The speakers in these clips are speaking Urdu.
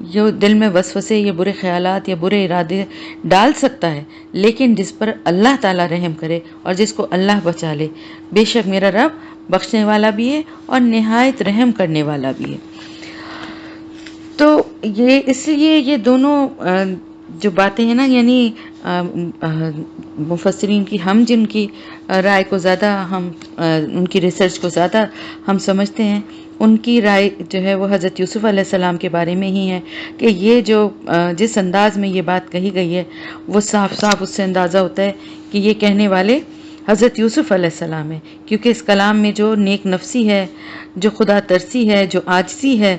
جو دل میں وسوسے یا برے خیالات یا برے ارادے ڈال سکتا ہے، لیکن جس پر اللہ تعالیٰ رحم کرے اور جس کو اللہ بچا لے، بے شک میرا رب بخشنے والا بھی ہے اور نہایت رحم کرنے والا بھی ہے۔ تو یہ اس لیے یہ دونوں جو باتیں ہیں نا، یعنی مفسرین کی، ہم جن کی رائے کو زیادہ ہم ان کی ریسرچ کو زیادہ ہم سمجھتے ہیں، ان کی رائے جو ہے وہ حضرت یوسف علیہ السلام کے بارے میں ہی ہے کہ یہ جو جس انداز میں یہ بات کہی گئی ہے وہ صاف صاف اس سے اندازہ ہوتا ہے کہ یہ کہنے والے حضرت یوسف علیہ السلام ہے، کیونکہ اس کلام میں جو نیک نفسی ہے، جو خدا ترسی ہے، جو عاجزی ہے،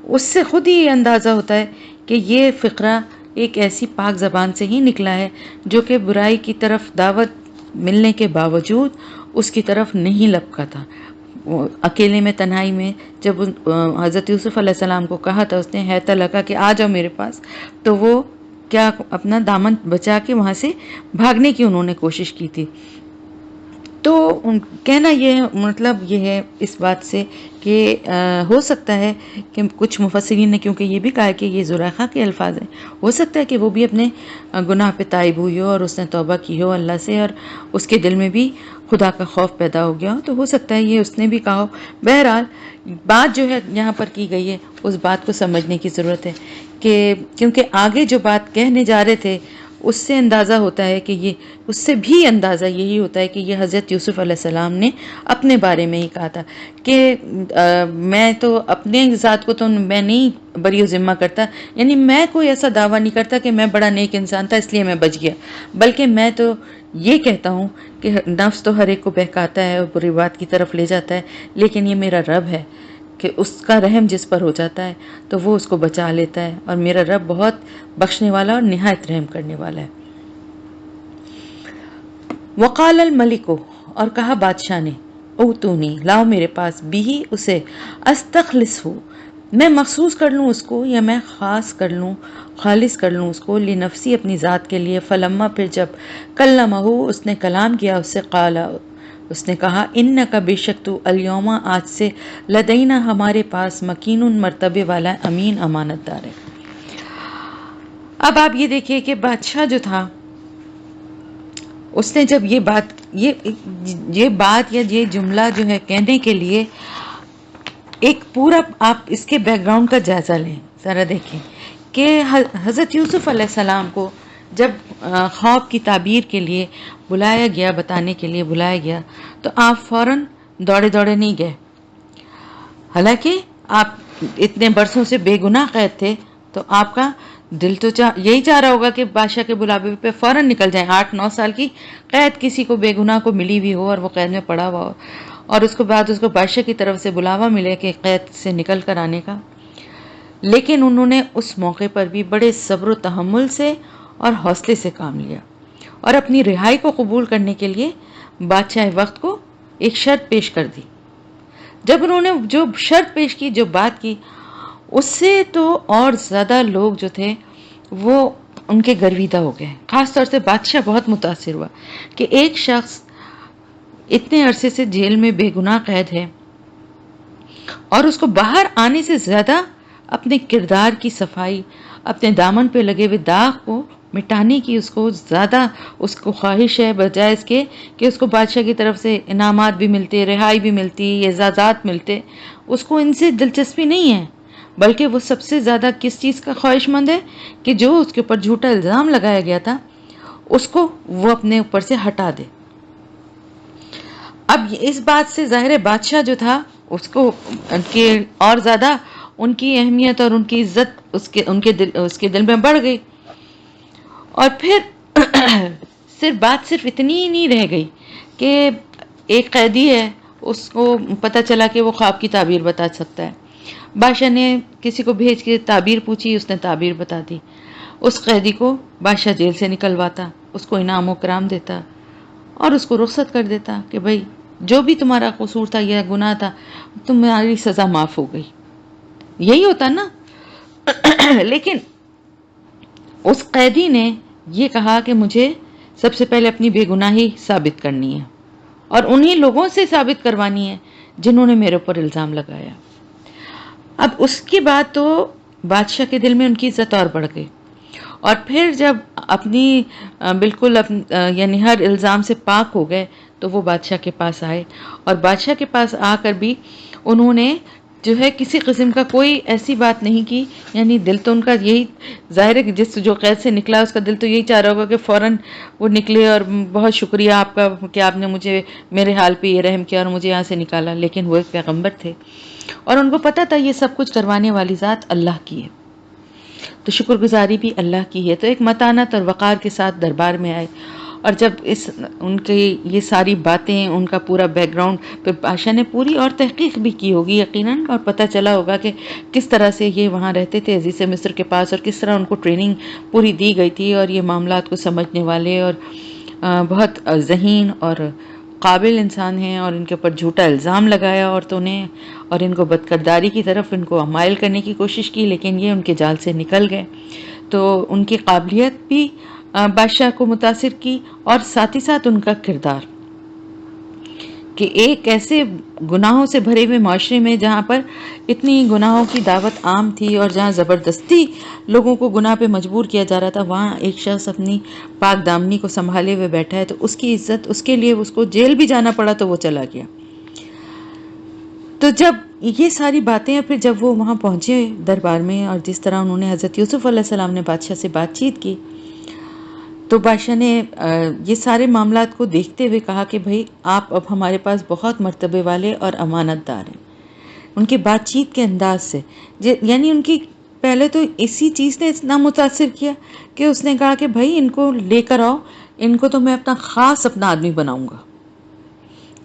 اس سے خود ہی یہ اندازہ ہوتا ہے کہ یہ فقرہ ایک ایسی پاک زبان سے ہی نکلا ہے جو کہ برائی کی طرف دعوت ملنے کے باوجود اس کی طرف نہیں لپکا تھا۔ اکیلے میں، تنہائی میں جب حضرت یوسف علیہ السلام کو کہا تھا، اس نے ہیتا لگا کہ آ جاؤ میرے پاس، تو وہ کیا اپنا دامن بچا کے وہاں سے بھاگنے کی انہوں نے کوشش کی تھی۔ تو کہنا یہ مطلب یہ ہے اس بات سے کہ ہو سکتا ہے کہ کچھ مفسرین نے کیونکہ یہ بھی کہا کہ یہ زلیخا کے الفاظ ہیں، ہو سکتا ہے کہ وہ بھی اپنے گناہ پہ تائب ہوئی ہو اور اس نے توبہ کی ہو اللہ سے، اور اس کے دل میں بھی خدا کا خوف پیدا ہو گیا ہو، تو ہو سکتا ہے یہ اس نے بھی کہا ہو۔ بہرحال بات جو ہے یہاں پر کی گئی ہے اس بات کو سمجھنے کی ضرورت ہے کہ کیونکہ آگے جو بات کہنے جا رہے تھے اس سے اندازہ ہوتا ہے کہ یہ، اس سے بھی اندازہ یہی ہوتا ہے کہ یہ حضرت یوسف علیہ السلام نے اپنے بارے میں ہی کہا تھا کہ میں تو اپنے ذات کو تو میں نہیں بری و ذمہ کرتا، یعنی میں کوئی ایسا دعویٰ نہیں کرتا کہ میں بڑا نیک انسان تھا اس لیے میں بچ گیا، بلکہ میں تو یہ کہتا ہوں کہ نفس تو ہر ایک کو بہکاتا ہے اور بری بات کی طرف لے جاتا ہے، لیکن یہ میرا رب ہے کہ اس کا رحم جس پر ہو جاتا ہے تو وہ اس کو بچا لیتا ہے، اور میرا رب بہت بخشنے والا اور نہایت رحم کرنے والا ہے۔ وقال الملک، اور کہا بادشاہ نے، اوتونی، لاؤ میرے پاس، بھی اسے، استخلص ہو، میں مخصوص کر لوں اس کو، یا میں خاص کر لوں، خالص کر لوں اس کو، لنفسی، اپنی ذات کے لیے۔ فلما، پھر جب کلمہ، اس نے کلام کیا اس سے، قال، اس نے کہا، انک، بے شک تو، الیوم، آج سے، لدینا، ہمارے پاس، مکین، مرتبے والا، امین، امانت دار ہے۔ اب آپ یہ دیکھیے کہ بادشاہ جو تھا اس نے جب یہ بات یا یہ جملہ جو ہے کہنے کے لیے ایک پورا، آپ اس کے بیک گراؤنڈ کا جائزہ لیں، ذرا دیکھیں کہ حضرت یوسف علیہ السلام کو جب خواب کی تعبیر کے لیے بلایا گیا، بتانے کے لیے بلایا گیا، تو آپ فوراً دوڑے دوڑے نہیں گئے، حالانکہ آپ اتنے برسوں سے بے گناہ قید تھے، تو آپ کا دل تو یہی چاہ رہا ہوگا کہ بادشاہ کے بلاوے پہ فوراً نکل جائیں۔ 8-9 سال کی قید کسی کو بے گناہ کو ملی ہوئی ہو اور وہ قید میں پڑا ہوا ہو، اور اس کے بعد اس کو بادشاہ کی طرف سے بلاوا ملے کہ قید سے نکل کر آنے کا، لیکن انہوں نے اس موقع پر بھی بڑے صبر و تحمل سے اور حوصلے سے کام لیا، اور اپنی رہائی کو قبول کرنے کے لیے بادشاہ وقت کو ایک شرط پیش کر دی۔ جب انہوں نے جو شرط پیش کی، جو بات کی، اس سے تو اور زیادہ لوگ جو تھے وہ ان کے گرویدہ ہو گئے، خاص طور سے بادشاہ بہت متاثر ہوا کہ ایک شخص اتنے عرصے سے جیل میں بے گناہ قید ہے، اور اس کو باہر آنے سے زیادہ اپنے کردار کی صفائی، اپنے دامن پہ لگے ہوئے داغ کو مٹانے کی اس کو زیادہ اس کو خواہش ہے، بجائے اس کے کہ اس کو بادشاہ کی طرف سے انعامات بھی ملتے، رہائی بھی ملتی، اعزازات ملتے، اس کو ان سے دلچسپی نہیں ہے، بلکہ وہ سب سے زیادہ کس چیز کا خواہش مند ہے کہ جو اس کے اوپر جھوٹا الزام لگایا گیا تھا اس کو وہ اپنے اوپر سے ہٹا دے۔ اب اس بات سے ظاہر بادشاہ جو تھا اس کو اور زیادہ ان کی اہمیت اور ان کی عزت اس کے دل میں بڑھ گئی، اور پھر بات صرف اتنی ہی نہیں رہ گئی کہ ایک قیدی ہے، اس کو پتہ چلا کہ وہ خواب کی تعبیر بتا سکتا ہے، بادشاہ نے کسی کو بھیج کے تعبیر پوچھی، اس نے تعبیر بتا دی، اس قیدی کو بادشاہ جیل سے نکلواتا، اس کو انعام و کرام دیتا اور اس کو رخصت کر دیتا کہ بھائی جو بھی تمہارا قصور تھا یا گناہ تھا تمہاری سزا معاف ہو گئی، یہی ہوتا نا۔ لیکن اس قیدی نے یہ کہا کہ مجھے سب سے پہلے اپنی بے گناہی ثابت کرنی ہے اور انہی لوگوں سے ثابت کروانی ہے جنہوں نے میرے اوپر الزام لگایا۔ اب اس کے بعد تو بادشاہ کے دل میں ان کی عزت اور بڑھ گئی، اور پھر جب اپنی بالکل یعنی ہر الزام سے پاک ہو گئے تو وہ بادشاہ کے پاس آئے، اور بادشاہ کے پاس آ کر بھی انہوں نے جو ہے کسی قسم کا کوئی ایسی بات نہیں کی، یعنی دل تو ان کا یہی ظاہر ہے کہ جس جو قید سے نکلا اس کا دل تو یہی چاہ رہا ہوگا کہ فوراً وہ نکلے اور بہت شکریہ آپ کا کہ آپ نے مجھے میرے حال پہ یہ رحم کیا اور مجھے یہاں سے نکالا، لیکن وہ ایک پیغمبر تھے اور ان کو پتہ تھا یہ سب کچھ کروانے والی ذات اللہ کی ہے، تو شکر گزاری بھی اللہ کی ہے، تو ایک متانت اور وقار کے ساتھ دربار میں آئے، اور جب ان کی یہ ساری باتیں، ان کا پورا بیک گراؤنڈ پھر بادشاہ نے پوری اور تحقیق بھی کی ہوگی یقیناً، اور پتہ چلا ہوگا کہ کس طرح سے یہ وہاں رہتے تھے عزیز مصر کے پاس، اور کس طرح ان کو ٹریننگ پوری دی گئی تھی، اور یہ معاملات کو سمجھنے والے اور بہت ذہین اور قابل انسان ہیں، اور ان کے اوپر جھوٹا الزام لگایا عورتوں نے، اور ان کو بدکرداری کی طرف ان کو مائل کرنے کی کوشش کی، لیکن یہ ان کے جال سے نکل گئے، تو ان کی قابلیت بھی بادشاہ کو متاثر کی، اور ساتھ ہی ساتھ ان کا کردار کہ ایک ایسے گناہوں سے بھرے ہوئے معاشرے میں جہاں پر اتنی گناہوں کی دعوت عام تھی اور جہاں زبردستی لوگوں کو گناہ پہ مجبور کیا جا رہا تھا، وہاں ایک شخص اپنی پاک دامنی کو سنبھالے ہوئے بیٹھا ہے، تو اس کی عزت، اس کے لیے اس کو جیل بھی جانا پڑا تو وہ چلا گیا۔ تو جب یہ ساری باتیں، پھر جب وہ وہاں پہنچے دربار میں، اور جس طرح انہوں نے حضرت یوسف علیہ السلام نے بادشاہ سے بات چیت کی، تو بادشاہ نے یہ سارے معاملات کو دیکھتے ہوئے کہا کہ بھئی آپ اب ہمارے پاس بہت مرتبے والے اور امانت دار ہیں۔ ان کی بات چیت کے انداز سے یعنی ان کی پہلے تو اسی چیز نے اتنا متاثر کیا کہ اس نے کہا کہ بھئی ان کو لے کر آؤ، ان کو تو میں اپنا خاص اپنا آدمی بناؤں گا،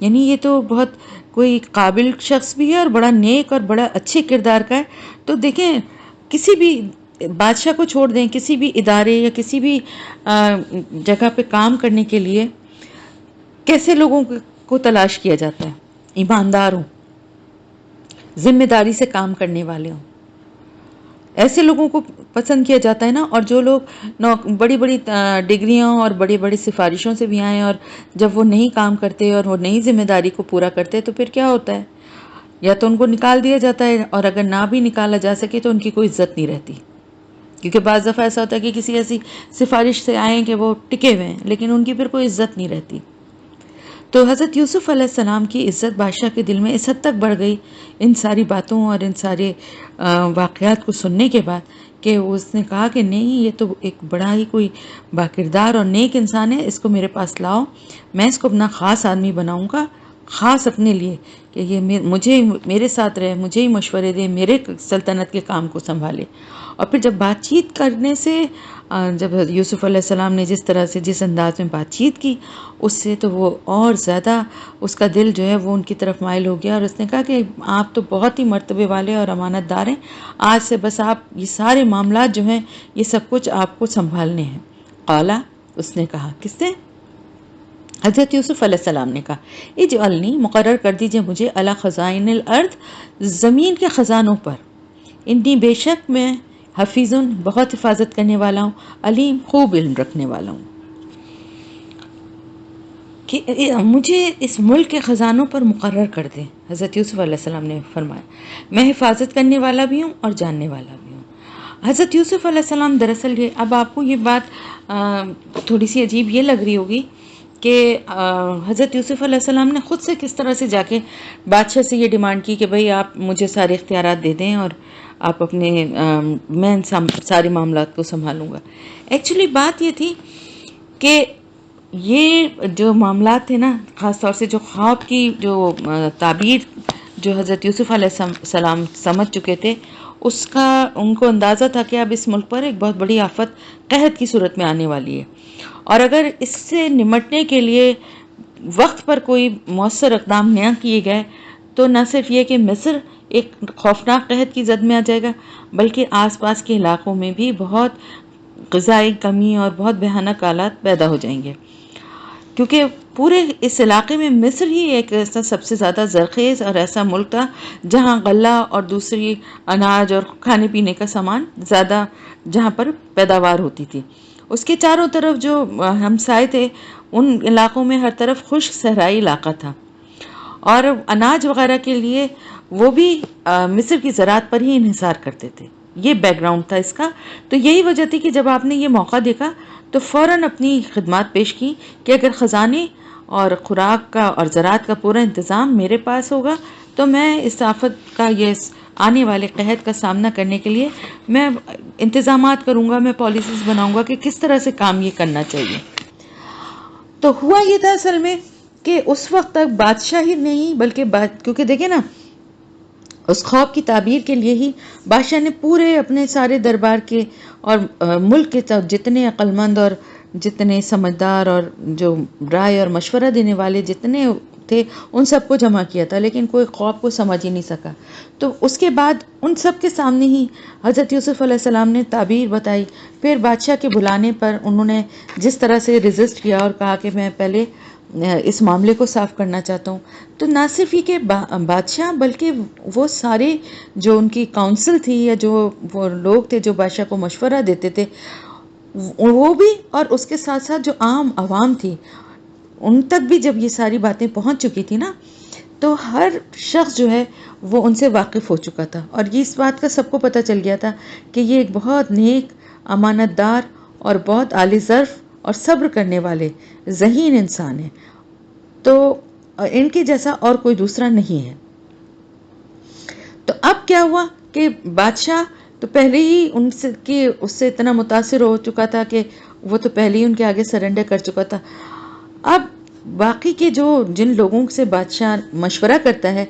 یعنی یہ تو بہت کوئی قابل شخص بھی ہے اور بڑا نیک اور بڑا اچھے کردار کا ہے۔ تو دیکھیں کسی بھی بادشاہ کو چھوڑ دیں، کسی بھی ادارے یا کسی بھی جگہ پہ کام کرنے کے لیے کیسے لوگوں کو تلاش کیا جاتا ہے؟ ایماندار ہوں، ذمہ داری سے کام کرنے والے ہوں، ایسے لوگوں کو پسند کیا جاتا ہے نا۔ اور جو لوگ بڑی بڑی ڈگریاں اور بڑی بڑی سفارشوں سے بھی آئیں، اور جب وہ نہیں کام کرتے اور وہ نئی ذمہ داری کو پورا کرتے تو پھر کیا ہوتا ہے؟ یا تو ان کو نکال دیا جاتا ہے، اور اگر نہ بھی نکالا جا سکے تو ان کی کوئی عزت نہیں رہتی، کیونکہ بعض دفعہ ایسا ہوتا ہے کہ کسی ایسی سفارش سے آئیں کہ وہ ٹکے ہوئے ہیں لیکن ان کی پھر کوئی عزت نہیں رہتی۔ تو حضرت یوسف علیہ السلام کی عزت بادشاہ کے دل میں اس حد تک بڑھ گئی ان ساری باتوں اور ان سارے واقعات کو سننے کے بعد، کہ اس نے کہا کہ نہیں، یہ تو ایک بڑا ہی کوئی باکردار اور نیک انسان ہے، اس کو میرے پاس لاؤ، میں اس کو اپنا خاص آدمی بناؤں گا، خاص اپنے لیے، کہ یہ مجھے میرے ساتھ رہے، مجھے ہی مشورے دے، میرے سلطنت کے کام کو سنبھالے۔ اور پھر جب بات چیت کرنے سے جب یوسف علیہ السلام نے جس طرح سے جس انداز میں بات چیت کی، اس سے تو وہ اور زیادہ اس کا دل جو ہے وہ ان کی طرف مائل ہو گیا، اور اس نے کہا کہ آپ تو بہت ہی مرتبے والے اور امانت دار ہیں، آج سے بس آپ یہ سارے معاملات جو ہیں یہ سب کچھ آپ کو سنبھالنے ہیں۔ قالا، اس نے کہا، کس نے؟ حضرت یوسف علیہ السلام نے کہا، اجعلنی، مقرر کر دیجئے مجھے، علی خزائن الارض، زمین کے خزانوں پر، انی، بے شک میں، حفیظ، بہت حفاظت کرنے والا ہوں، علیم، خوب علم رکھنے والا ہوں، کہ مجھے اس ملک کے خزانوں پر مقرر کر دیں۔ حضرت یوسف علیہ السلام نے فرمایا میں حفاظت کرنے والا بھی ہوں اور جاننے والا بھی ہوں۔ حضرت یوسف علیہ السلام دراصل یہ، اب آپ کو یہ بات تھوڑی سی عجیب یہ لگ رہی ہوگی کہ حضرت یوسف علیہ السلام نے خود سے کس طرح سے جا کے بادشاہ سے یہ ڈیمانڈ کی کہ بھئی آپ مجھے سارے اختیارات دے دیں اور آپ اپنے میں ان سارے معاملات کو سنبھالوں گا۔ ایکچولی بات یہ تھی کہ یہ جو معاملات تھے نا، خاص طور سے جو خواب کی جو تعبیر جو حضرت یوسف علیہ السلام سمجھ چکے تھے، اس کا ان کو اندازہ تھا کہ اب اس ملک پر ایک بہت بڑی آفت قحط کی صورت میں آنے والی ہے، اور اگر اس سے نمٹنے کے لیے وقت پر کوئی مؤثر اقدام نہ کیے گئے تو نہ صرف یہ کہ مصر ایک خوفناک قحط کی زد میں آ جائے گا، بلکہ آس پاس کے علاقوں میں بھی بہت غذائی کمی اور بہت بھیانک حالات پیدا ہو جائیں گے، کیونکہ پورے اس علاقے میں مصر ہی ایک ایسا سب سے زیادہ زرخیز اور ایسا ملک تھا جہاں غلہ اور دوسری اناج اور کھانے پینے کا سامان زیادہ جہاں پر پیداوار ہوتی تھی۔ اس کے چاروں طرف جو ہمسائے تھے ان علاقوں میں ہر طرف خشک صحرائی علاقہ تھا، اور اناج وغیرہ کے لیے وہ بھی مصر کی زراعت پر ہی انحصار کرتے تھے، یہ بیک گراؤنڈ تھا اس کا. تو یہی وجہ تھی کہ جب آپ نے یہ موقع دیکھا تو فوراً اپنی خدمات پیش کی کہ اگر خزانے اور خوراک کا اور زراعت کا پورا انتظام میرے پاس ہوگا تو میں اس آفت کا یہ آنے والے قحط کا سامنا کرنے کے لیے میں انتظامات کروں گا، میں پالیسیز بناؤں گا کہ کس طرح سے کام یہ کرنا چاہیے. تو ہوا یہ تھا اصل میں کہ اس وقت تک بادشاہ ہی نہیں بلکہ کیونکہ دیکھیں نا اس خواب کی تعبیر کے لیے ہی بادشاہ نے پورے اپنے سارے دربار کے اور ملک کے جتنے عقل مند اور جتنے سمجھدار اور جو رائے اور مشورہ دینے والے جتنے تھے ان سب کو جمع کیا تھا، لیکن کوئی خواب کو سمجھ ہی نہیں سکا. تو اس کے بعد ان سب کے سامنے ہی حضرت یوسف علیہ السلام نے تعبیر بتائی. پھر بادشاہ کے بلانے پر انہوں نے جس طرح سے ریزسٹ کیا اور کہا کہ میں پہلے اس معاملے کو صاف کرنا چاہتا ہوں. تو نہ صرف یہ کہ بادشاہ بلکہ وہ سارے جو ان کی کونسل تھی یا جو وہ لوگ تھے جو بادشاہ کو مشورہ دیتے تھے وہ بھی، اور اس کے ساتھ ساتھ جو عام عوام تھی ان تک بھی جب یہ ساری باتیں پہنچ چکی تھی نا تو ہر شخص جو ہے وہ ان سے واقف ہو چکا تھا. اور یہ اس بات کا سب کو پتہ چل گیا تھا کہ یہ ایک بہت نیک، امانت دار اور بہت عالی ظرف اور صبر کرنے والے ذہین انسان ہیں. تو ان کے جیسا اور کوئی دوسرا نہیں ہے. تو اب کیا ہوا کہ بادشاہ تو پہلے ہی اس سے اتنا متاثر ہو چکا تھا کہ وہ تو پہلے ہی ان کے آگے سرنڈر کر چکا تھا. اب باقی کے جن لوگوں سے بادشاہ مشورہ کرتا ہے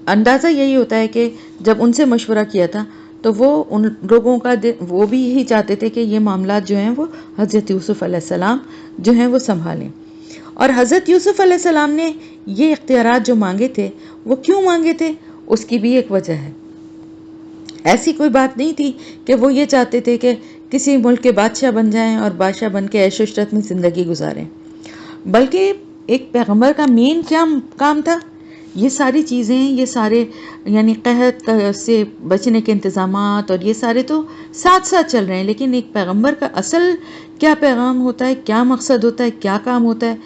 اندازہ یہی ہوتا ہے کہ جب ان سے مشورہ کیا تھا تو وہ ان لوگوں کا وہ بھی یہی چاہتے تھے کہ یہ معاملات جو ہیں وہ حضرت یوسف علیہ السلام جو ہیں وہ سنبھالیں. اور حضرت یوسف علیہ السلام نے یہ اختیارات جو مانگے تھے وہ کیوں مانگے تھے اس کی بھی ایک وجہ ہے. ایسی کوئی بات نہیں تھی کہ وہ یہ چاہتے تھے کہ کسی ملک کے بادشاہ بن جائیں اور بادشاہ بن کے عیش و عشرت میں زندگی گزاریں، بلکہ ایک پیغمبر کا مین کیا کام تھا؟ یہ ساری چیزیں، یہ سارے یعنی قحط سے بچنے کے انتظامات اور یہ سارے تو ساتھ ساتھ چل رہے ہیں، لیکن ایک پیغمبر کا اصل کیا پیغام ہوتا ہے، کیا مقصد ہوتا ہے، کیا کام ہوتا ہے؟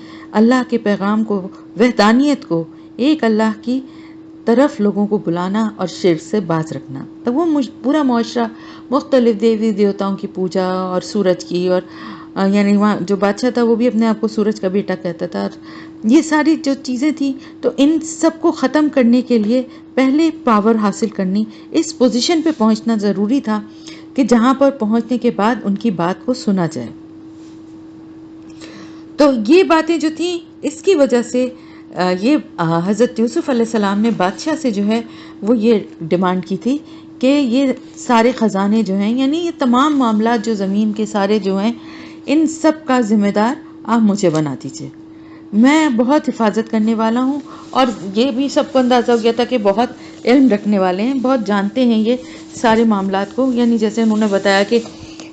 اللہ کے پیغام کو، وحدانیت کو، ایک اللہ کی طرف لوگوں کو بلانا اور شرک سے باز رکھنا. تو وہ پورا معاشرہ مختلف دیوی دیوتاؤں کی پوجا اور سورج کی، اور یعنی وہاں جو بادشاہ تھا وہ بھی اپنے آپ کو سورج کا بیٹا کہتا تھا. یہ ساری جو چیزیں تھیں تو ان سب کو ختم کرنے کے لیے پہلے پاور حاصل کرنی، اس پوزیشن پہ پہنچنا ضروری تھا کہ جہاں پر پہنچنے کے بعد ان کی بات کو سنا جائے. تو یہ باتیں جو تھیں اس کی وجہ سے یہ حضرت یوسف علیہ السلام نے بادشاہ سے جو ہے وہ یہ ڈیمانڈ کی تھی کہ یہ سارے خزانے جو ہیں، یعنی یہ تمام معاملات جو زمین کے سارے جو ہیں، ان سب کا ذمہ دار آپ مجھے بنا دیجیے. میں بہت حفاظت کرنے والا ہوں، اور یہ بھی سب کو اندازہ ہو گیا تھا کہ بہت علم رکھنے والے ہیں، بہت جانتے ہیں یہ سارے معاملات کو. یعنی جیسے انہوں نے بتایا کہ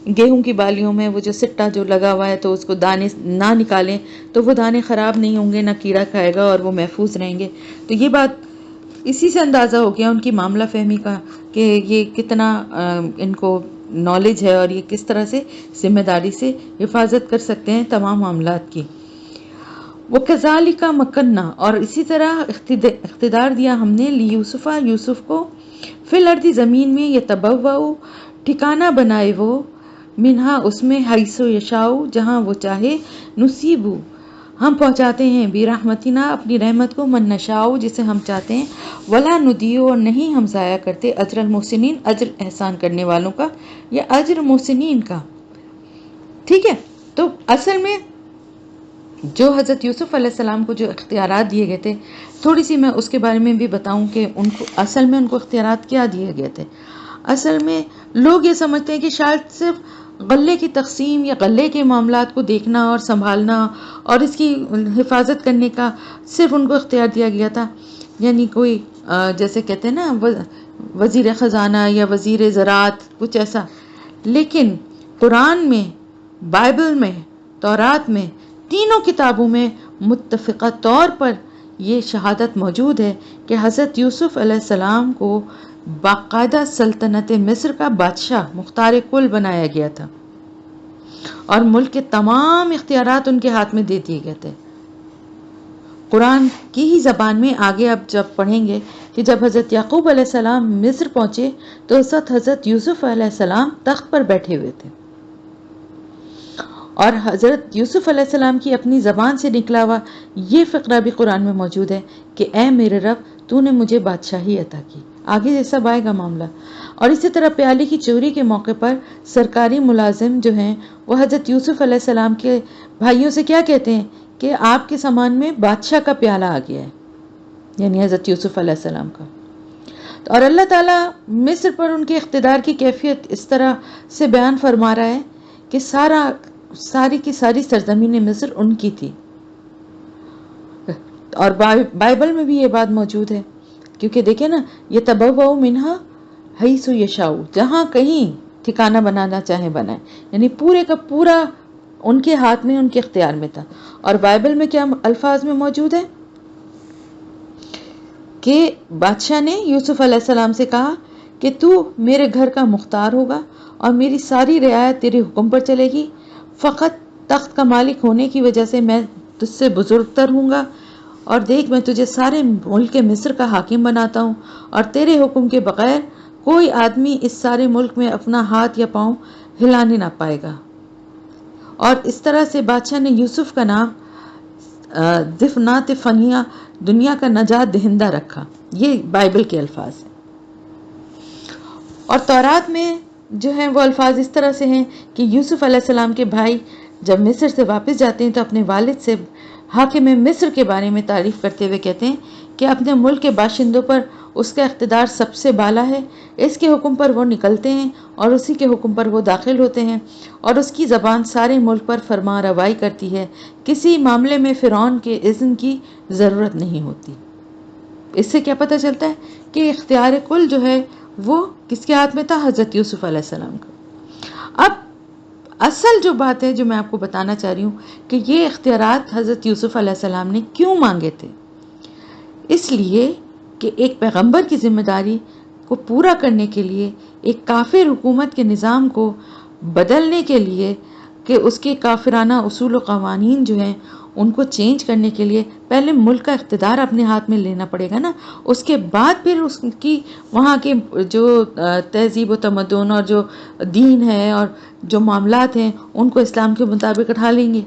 گیہوں کی بالیوں میں وہ جو سٹا جو لگا ہوا ہے تو اس کو دانے نہ نکالیں تو وہ دانے خراب نہیں ہوں گے، نہ کیڑا کھائے گا اور وہ محفوظ رہیں گے. تو یہ بات اسی سے اندازہ ہو گیا ان کی معاملہ فہمی کا کہ یہ کتنا ان کو نالج ہے اور یہ کس طرح سے ذمہ داری سے حفاظت کر سکتے ہیں تمام معاملات کی. وَكَذَلِكَ مَكَّنَّا، اور اسی طرح اقتدار دیا ہم نے یوسف کو فی الارض، زمین میں، یتبوأ، ٹھکانہ بنائے وہ، منہا اس میں، حیث یشاء، جہاں وہ چاہے، نصیب، ہم پہنچاتے ہیں، برحمتنا، اپنی رحمت کو، من نشاء، جسے ہم چاہتے ہیں، ولا نضیع، اور نہیں ہم ضائع کرتے، اجر المحسنین، اجر احسان کرنے والوں کا یا اجر محسنین کا. ٹھیک ہے. تو اصل میں جو حضرت یوسف علیہ السلام کو جو اختیارات دیے گئے تھے، تھوڑی سی میں اس کے بارے میں بھی بتاؤں کہ ان کو اصل میں ان کو اختیارات کیا دیے گئے تھے. اصل میں لوگ یہ سمجھتے ہیں کہ شاید صرف غلے کی تقسیم یا غلے کے معاملات کو دیکھنا اور سنبھالنا اور اس کی حفاظت کرنے کا صرف ان کو اختیار دیا گیا تھا. یعنی کوئی جیسے کہتے ہیں نا وزیر خزانہ یا وزیر زراعت، کچھ ایسا. لیکن قرآن میں، بائبل میں، تورات میں، تینوں کتابوں میں متفقہ طور پر یہ شہادت موجود ہے کہ حضرت یوسف علیہ السلام کو باقاعدہ سلطنت مصر کا بادشاہ، مختار کل بنایا گیا تھا، اور ملک کے تمام اختیارات ان کے ہاتھ میں دے دیے گئے تھے. قرآن کی ہی زبان میں آگے اب جب پڑھیں گے کہ جب حضرت یعقوب علیہ السلام مصر پہنچے تو اس وقت حضرت یوسف علیہ السلام تخت پر بیٹھے ہوئے تھے، اور حضرت یوسف علیہ السلام کی اپنی زبان سے نکلا ہوا یہ فقرہ بھی قرآن میں موجود ہے کہ اے میرے رب تو نے مجھے بادشاہی عطا کی. آگے جیسا آئے گا معاملہ. اور اسی طرح پیالے کی چوری کے موقع پر سرکاری ملازم جو ہیں وہ حضرت یوسف علیہ السلام کے بھائیوں سے کیا کہتے ہیں کہ آپ کے سامان میں بادشاہ کا پیالہ آ گیا ہے، یعنی حضرت یوسف علیہ السلام کا. اور اللہ تعالیٰ مصر پر ان کے اقتدار کی کیفیت اس طرح سے بیان فرما رہا ہے کہ ساری کی ساری سرزمین مصر ان کی تھی. اور بائبل میں بھی یہ بات موجود ہے، کیونکہ دیکھیں نا، یہ تبوّؤ منہا حیث یشاؤ، جہاں کہیں ٹھکانہ بنانا چاہیں بنائیں، یعنی پورے کا پورا ان کے ہاتھ میں، ان کے اختیار میں تھا. اور بائبل میں کیا الفاظ میں موجود ہے کہ بادشاہ نے یوسف علیہ السلام سے کہا کہ تو میرے گھر کا مختار ہوگا اور میری ساری رعایت تیرے حکم پر چلے گی، فقط تخت کا مالک ہونے کی وجہ سے میں تجھ سے بزرگ تر ہوں گا، اور دیکھ میں تجھے سارے ملک مصر کا حاکم بناتا ہوں، اور تیرے حکم کے بغیر کوئی آدمی اس سارے ملک میں اپنا ہاتھ یا پاؤں ہلانے نہ پائے گا. اور اس طرح سے بادشاہ نے یوسف کا نام دفنات فنیا، دنیا کا نجات دہندہ رکھا. یہ بائبل کے الفاظ ہیں. اور تورات میں جو ہیں وہ الفاظ اس طرح سے ہیں کہ یوسف علیہ السلام کے بھائی جب مصر سے واپس جاتے ہیں تو اپنے والد سے حاکم مصر کے بارے میں تعریف کرتے ہوئے کہتے ہیں کہ اپنے ملک کے باشندوں پر اس کا اقتدار سب سے بالا ہے، اس کے حکم پر وہ نکلتے ہیں اور اسی کے حکم پر وہ داخل ہوتے ہیں، اور اس کی زبان سارے ملک پر فرما روائی کرتی ہے، کسی معاملے میں فرعون کے اذن کی ضرورت نہیں ہوتی. اس سے کیا پتہ چلتا ہے کہ اختیار کل جو ہے وہ کس کے ہاتھ میں تھا؟ حضرت یوسف علیہ السلام کا. اب اصل جو بات ہے جو میں آپ کو بتانا چاہ رہی ہوں کہ یہ اختیارات حضرت یوسف علیہ السلام نے کیوں مانگے تھے؟ اس لیے کہ ایک پیغمبر کی ذمہ داری کو پورا کرنے کے لیے، ایک کافر حکومت کے نظام کو بدلنے کے لیے، کہ اس کے کافرانہ اصول و قوانین جو ہیں ان کو چینج کرنے کے لیے پہلے ملک کا اقتدار اپنے ہاتھ میں لینا پڑے گا نا. اس کے بعد پھر اس کی وہاں کے جو تہذیب و تمدن اور جو دین ہے اور جو معاملات ہیں ان کو اسلام کے مطابق اٹھا لیں گے.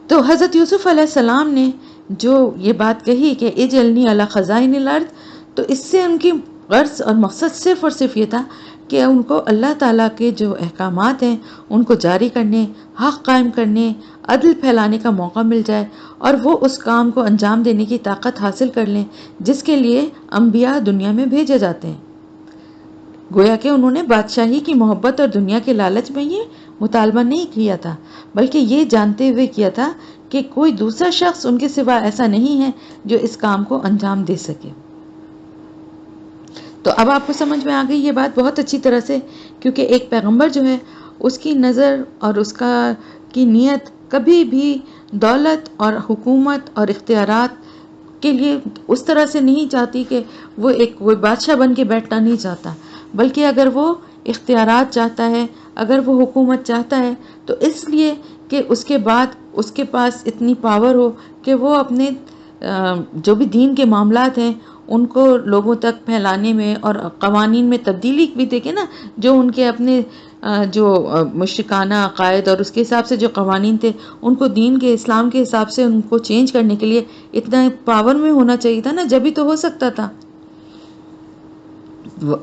تو حضرت یوسف علیہ السلام نے جو یہ بات کہی کہ اجعلنی علی خزائن الارض، تو اس سے ان کی غرض اور مقصد صرف اور صرف یہ تھا کہ ان کو اللہ تعالیٰ کے جو احکامات ہیں ان کو جاری کرنے، حق قائم کرنے، عدل پھیلانے کا موقع مل جائے، اور وہ اس کام کو انجام دینے کی طاقت حاصل کر لیں جس کے لیے انبیاء دنیا میں بھیجے جاتے ہیں. گویا کہ انہوں نے بادشاہی کی محبت اور دنیا کے لالچ میں یہ مطالبہ نہیں کیا تھا، بلکہ یہ جانتے ہوئے کیا تھا کہ کوئی دوسرا شخص ان کے سوا ایسا نہیں ہے جو اس کام کو انجام دے سکے. تو اب آپ کو سمجھ میں آ گئی یہ بات بہت اچھی طرح سے، کیونکہ ایک پیغمبر جو ہے اس کی نظر اور اس کی نیت کبھی بھی دولت اور حکومت اور اختیارات کے لیے اس طرح سے نہیں چاہتی کہ وہ بادشاہ بن کے بیٹھنا نہیں چاہتا، بلکہ اگر وہ اختیارات چاہتا ہے، اگر وہ حکومت چاہتا ہے تو اس لیے کہ اس کے بعد اس کے پاس اتنی پاور ہو کہ وہ اپنے جو بھی دین کے معاملات ہیں ان کو لوگوں تک پھیلانے میں اور قوانین میں تبدیلی بھی دیکھیں نا، جو ان کے اپنے جو مشرکانہ عقائد اور اس کے حساب سے جو قوانین تھے ان کو دین کے اسلام کے حساب سے ان کو چینج کرنے کے لیے اتنا پاور میں ہونا چاہیے تھا نا، جبھی تو ہو سکتا تھا.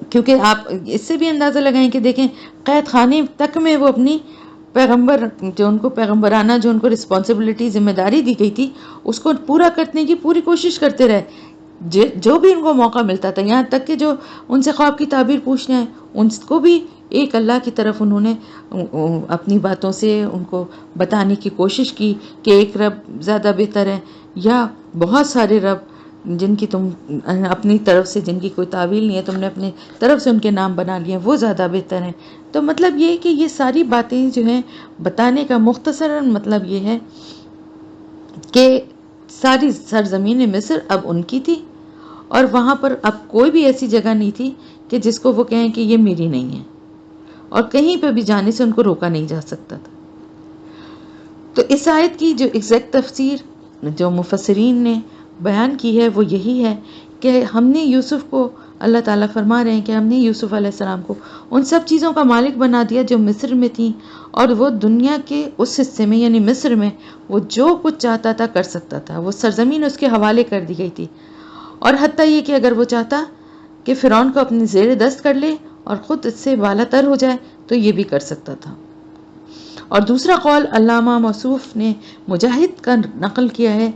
کیونکہ آپ اس سے بھی اندازہ لگائیں کہ دیکھیں قید خانے تک میں وہ اپنی پیغمبر جو ان کو پیغمبرانہ جو ان کو رسپانسبلٹی ذمہ داری دی گئی تھی اس کو پورا کرنے کی پوری کوشش کرتے رہے، جو بھی ان کو موقع ملتا تھا. یہاں تک کہ جو ان سے خواب کی تعبیر پوچھنا ہے ان کو بھی ایک اللہ کی طرف انہوں نے اپنی باتوں سے ان کو بتانے کی کوشش کی کہ ایک رب زیادہ بہتر ہے، یا بہت سارے رب جن کی تم اپنی طرف سے جن کی کوئی تعویل نہیں ہے، تم نے اپنی طرف سے ان کے نام بنا لیے وہ زیادہ بہتر ہیں. تو مطلب یہ کہ یہ ساری باتیں جو ہیں بتانے کا مختصراً مطلب یہ ہے کہ ساری سرزمین مصر اب ان کی تھی، اور وہاں پر اب کوئی بھی ایسی جگہ نہیں تھی کہ جس کو وہ کہیں کہ یہ میری نہیں ہے، اور کہیں پہ بھی جانے سے ان کو روکا نہیں جا سکتا تھا. تو اس آیت کی جو ایگزیکٹ تفسیر جو مفسرین نے بیان کی ہے وہ یہی ہے کہ ہم نے یوسف کو، اللہ تعالیٰ فرما رہے ہیں کہ ہم نے یوسف علیہ السلام کو ان سب چیزوں کا مالک بنا دیا جو مصر میں تھیں، اور وہ دنیا کے اس حصے میں یعنی مصر میں وہ جو کچھ چاہتا تھا کر سکتا تھا، وہ سرزمین اس کے حوالے کر دی گئی تھی، اور حتیٰ یہ کہ اگر وہ چاہتا کہ فرعون کو اپنے زیر دست کر لے اور خود اس سے بالا تر ہو جائے تو یہ بھی کر سکتا تھا۔ اور دوسرا قول علامہ موصوف نے مجاہد کا نقل کیا ہے،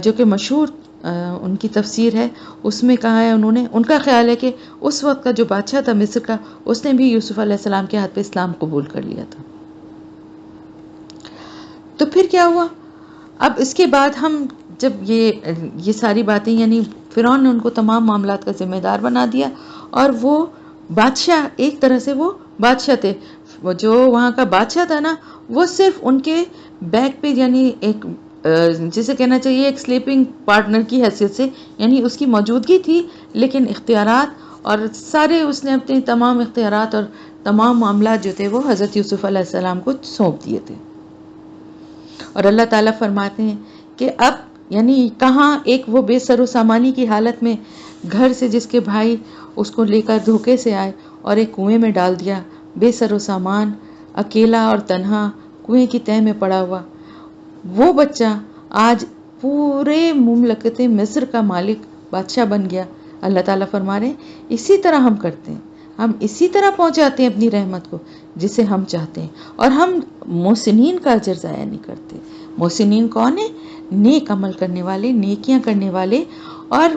جو کہ مشہور ان کی تفسیر ہے، اس میں کہا ہے انہوں نے، ان کا خیال ہے کہ اس وقت کا جو بادشاہ تھا مصر کا، اس نے بھی یوسف علیہ السلام کے ہاتھ پہ اسلام قبول کر لیا تھا۔ تو پھر کیا ہوا؟ اب اس کے بعد ہم جب یہ ساری باتیں، یعنی فرعون نے ان کو تمام معاملات کا ذمہ دار بنا دیا، اور وہ بادشاہ ایک طرح سے وہ بادشاہ تھے، وہ جو وہاں کا بادشاہ تھا نا، وہ صرف ان کے بیک پہ یعنی ایک جسے کہنا چاہیے ایک سلیپنگ پارٹنر کی حیثیت سے، یعنی اس کی موجودگی تھی، لیکن اختیارات اور سارے اس نے اپنے تمام اختیارات اور تمام معاملات جو تھے وہ حضرت یوسف علیہ السلام کو سونپ دیے تھے۔ اور اللہ تعالیٰ فرماتے ہیں کہ اب یعنی کہاں ایک وہ بے سر و سامانی کی حالت میں گھر سے جس کے بھائی اس کو لے کر دھوکے سے آئے اور ایک کنویں میں ڈال دیا، بے سر و سامان، اکیلا اور تنہا کنویں کی تہہ میں پڑا ہوا، وہ بچہ آج پورے مملکت مصر کا مالک بادشاہ بن گیا۔ اللہ تعالیٰ فرما رہے ہیں اسی طرح ہم کرتے ہیں، ہم اسی طرح پہنچاتے ہیں اپنی رحمت کو جسے ہم چاہتے ہیں، اور ہم محسنین کا اجر ضائع نہیں کرتے۔ محسنین کون ہیں؟ نیک عمل کرنے والے، نیکیاں کرنے والے، اور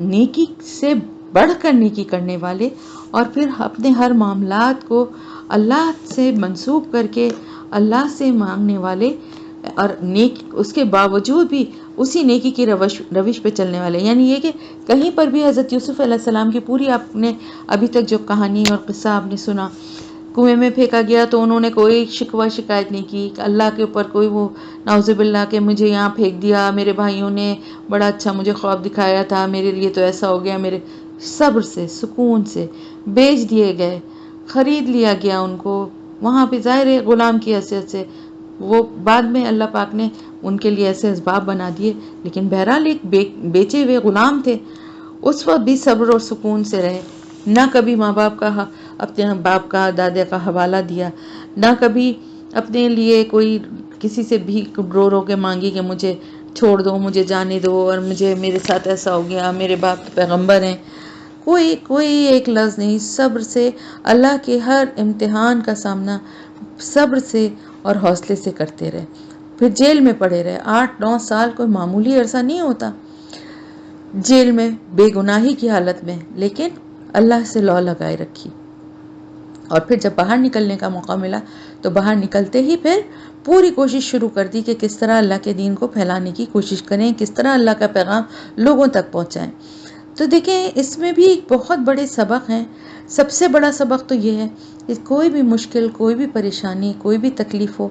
نیکی سے بڑھ کر نیکی کرنے والے، اور پھر اپنے ہر معاملات کو اللہ سے منسوب کر کے اللہ سے مانگنے والے، اور نیک اس کے باوجود بھی اسی نیکی کی روش پہ چلنے والے۔ یعنی یہ کہ کہیں پر بھی حضرت یوسف علیہ السلام کی پوری آپ نے ابھی تک جو کہانی اور قصہ آپ نے سنا، کنویں میں پھینکا گیا تو انہوں نے کوئی شکوہ شکایت نہیں کی، اللہ کے اوپر کوئی وہ نعوذ باللہ کہ مجھے یہاں پھینک دیا، میرے بھائیوں نے بڑا اچھا مجھے خواب دکھایا تھا، میرے لیے تو ایسا ہو گیا، میرے صبر سے سکون سے بیچ دیے گئے، خرید لیا گیا ان کو وہاں پہ ظاہر غلام کی حیثیت سے، وہ بعد میں اللہ پاک نے ان کے لیے ایسے اسباب بنا دیے، لیکن بہرحال ایک بیچے ہوئے غلام تھے، اس وقت بھی صبر اور سکون سے رہے، نہ کبھی ماں باپ کا اپنے باپ کا دادا کا حوالہ دیا، نہ کبھی اپنے لیے کوئی کسی سے بھی رو رو کے مانگی کہ مجھے چھوڑ دو، مجھے جانے دو، اور مجھے میرے ساتھ ایسا ہو گیا، میرے باپ پیغمبر ہیں، کوئی ایک لفظ نہیں، صبر سے اللہ کے ہر امتحان کا سامنا صبر سے اور حوصلے سے کرتے رہے۔ پھر جیل میں پڑے رہے 8-9 سال، کوئی معمولی عرصہ نہیں ہوتا، جیل میں بے گناہی کی حالت میں، لیکن اللہ سے لو لگائے رکھی، اور پھر جب باہر نکلنے کا موقع ملا تو باہر نکلتے ہی پھر پوری کوشش شروع کر دی کہ کس طرح اللہ کے دین کو پھیلانے کی کوشش کریں، کس طرح اللہ کا پیغام لوگوں تک پہنچائیں۔ تو دیکھیں اس میں بھی بہت بڑے سبق ہیں۔ سب سے بڑا سبق تو یہ ہے کہ کوئی بھی مشکل، کوئی بھی پریشانی، کوئی بھی تکلیف ہو،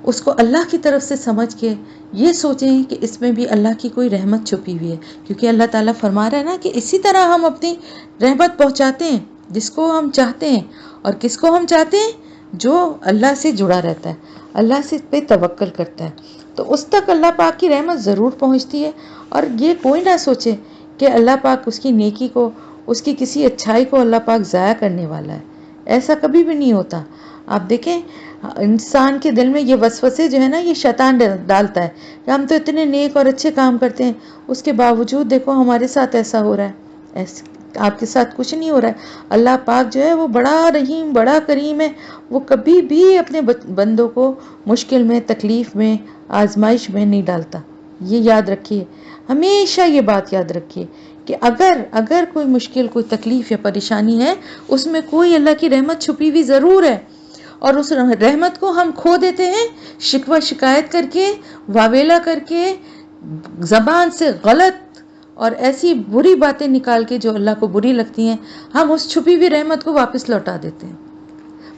اس کو اللہ کی طرف سے سمجھ کے یہ سوچیں کہ اس میں بھی اللہ کی کوئی رحمت چھپی ہوئی ہے، کیونکہ اللہ تعالیٰ فرما رہا ہے نا کہ اسی طرح ہم اپنی رحمت پہنچاتے ہیں جس کو ہم چاہتے ہیں، اور کس کو ہم چاہتے ہیں؟ جو اللہ سے جڑا رہتا ہے، اللہ سے پہ توکل کرتا ہے، تو اس تک اللہ پاک کی رحمت ضرور پہنچتی ہے۔ اور یہ کوئی نہ سوچے کہ اللہ پاک اس کی نیکی کو، اس کی کسی اچھائی کو اللہ پاک ضائع کرنے والا ہے، ایسا کبھی بھی نہیں ہوتا۔ آپ دیکھیں انسان کے دل میں یہ وسوسے جو ہے نا، یہ شیطان ڈالتا ہے کہ ہم تو اتنے نیک اور اچھے کام کرتے ہیں، اس کے باوجود دیکھو ہمارے ساتھ ایسا ہو رہا ہے، آپ کے ساتھ کچھ نہیں ہو رہا ہے۔ اللہ پاک جو ہے وہ بڑا رحیم، بڑا کریم ہے، وہ کبھی بھی اپنے بندوں کو مشکل میں، تکلیف میں، آزمائش میں نہیں ڈالتا۔ یہ یاد رکھیے، ہمیشہ یہ بات یاد رکھیے کہ اگر کوئی مشکل، کوئی تکلیف یا پریشانی ہے، اس میں کوئی اللہ کی رحمت چھپی ہوئی ضرور ہے، اور اس رحمت کو ہم کھو دیتے ہیں شکوہ شکایت کر کے، واویلا کر کے، زبان سے غلط اور ایسی بری باتیں نکال کے جو اللہ کو بری لگتی ہیں، ہم اس چھپی ہوئی رحمت کو واپس لوٹا دیتے ہیں،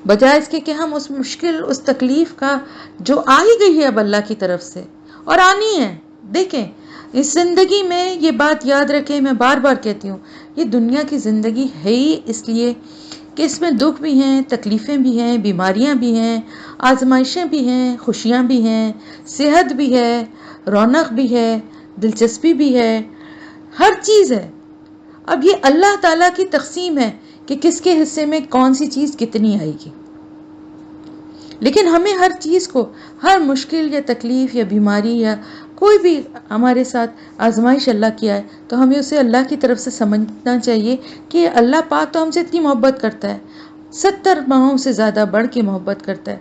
بجائے اس کے کہ ہم اس مشکل، اس تکلیف کا جو آ ہی گئی ہے اب اللہ کی طرف سے اور آنی ہے۔ دیکھیں اس زندگی میں یہ بات یاد رکھیں، میں بار بار کہتی ہوں، یہ دنیا کی زندگی ہے ہی اس لیے کہ اس میں دکھ بھی ہیں، تکلیفیں بھی ہیں، بیماریاں بھی ہیں، آزمائشیں بھی ہیں، خوشیاں بھی ہیں، صحت بھی ہے، رونق بھی ہے، دلچسپی بھی ہے، ہر چیز ہے۔ اب یہ اللہ تعالیٰ کی تقسیم ہے کہ کس کے حصے میں کون سی چیز کتنی آئے گی، لیکن ہمیں ہر چیز کو، ہر مشکل یا تکلیف یا بیماری یا کوئی بھی ہمارے ساتھ آزمائش اللہ کی آئے تو ہمیں اسے اللہ کی طرف سے سمجھنا چاہیے کہ اللہ پاک تو ہم سے اتنی محبت کرتا ہے، 70 ماہوں سے زیادہ بڑھ کے محبت کرتا ہے،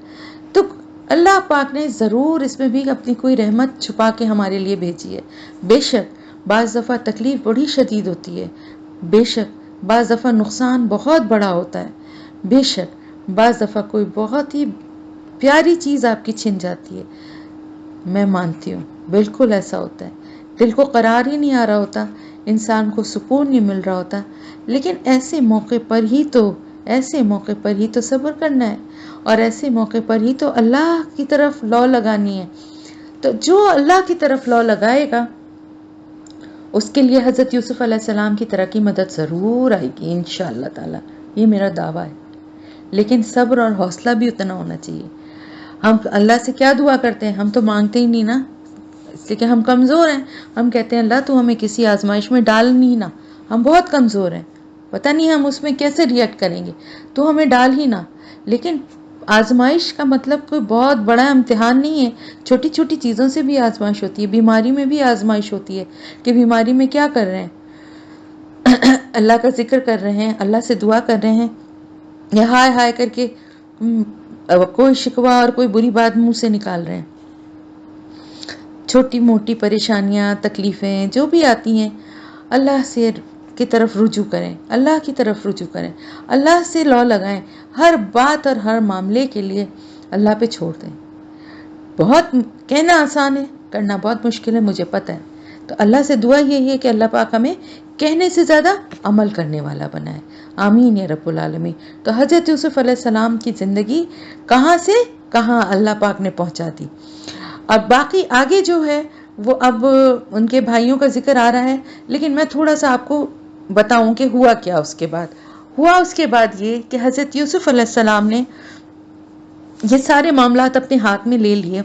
تو اللہ پاک نے ضرور اس میں بھی اپنی کوئی رحمت چھپا کے ہمارے لیے بھیجی ہے۔ بے شک بعض دفعہ تکلیف بڑی شدید ہوتی ہے، بے شک بعض دفعہ نقصان بہت بڑا ہوتا ہے، بے شک بعض دفعہ کوئی بہت ہی پیاری چیز آپ کی چھن جاتی ہے، میں مانتی ہوں بالکل ایسا ہوتا ہے، دل کو قرار ہی نہیں آ رہا ہوتا، انسان کو سکون نہیں مل رہا ہوتا، لیکن ایسے موقع پر ہی تو صبر کرنا ہے، اور ایسے موقع پر ہی تو اللہ کی طرف لو لگانی ہے۔ تو جو اللہ کی طرف لو لگائے گا اس کے لیے حضرت یوسف علیہ السلام کی طرح کی مدد ضرور آئے گی انشاءاللہ تعالی، یہ میرا دعویٰ ہے، لیکن صبر اور حوصلہ بھی اتنا ہونا چاہیے۔ ہم اللہ سے کیا دعا کرتے ہیں؟ ہم تو مانگتے ہی نہیں نا، اس لیے کہ ہم کمزور ہیں، ہم کہتے ہیں اللہ تو ہمیں کسی آزمائش میں ڈال نہیں نا، ہم بہت کمزور ہیں، پتہ نہیں ہم اس میں کیسے ریئیکٹ کریں گے، تو ہمیں ڈال ہی نا۔ لیکن آزمائش کا مطلب کوئی بہت بڑا امتحان نہیں ہے، چھوٹی چھوٹی چیزوں سے بھی آزمائش ہوتی ہے، بیماری میں بھی آزمائش ہوتی ہے کہ بیماری میں کیا کر رہے ہیں، اللہ کا ذکر کر رہے ہیں، اللہ سے دعا کر رہے ہیں، یا ہائے ہائے کر کے کوئی شکوہ اور کوئی بری بات منہ سے نکال رہے ہیں۔ چھوٹی موٹی پریشانیاں، تکلیفیں جو بھی آتی ہیں، اللہ سے کی طرف رجوع کریں، اللہ کی طرف رجوع کریں، اللہ سے لو لگائیں، ہر بات اور ہر معاملے کے لیے اللہ پہ چھوڑ دیں۔ بہت کہنا آسان ہے، کرنا بہت مشکل ہے، مجھے پتہ ہے، تو اللہ سے دعا یہی ہے کہ اللہ پاک ہمیں کہنے سے زیادہ عمل کرنے والا بنائے، آمین یا رب العالمین۔ تو حضرت یوسف علیہ السلام کی زندگی کہاں سے کہاں اللہ پاک نے پہنچا دی، اور باقی آگے جو ہے وہ اب ان کے بھائیوں کا ذکر آ رہا ہے، لیکن میں تھوڑا سا آپ کو بتاؤں کہ ہوا کیا اس کے بعد۔ ہوا اس کے بعد یہ کہ حضرت یوسف علیہ السلام نے یہ سارے معاملات اپنے ہاتھ میں لے لیے،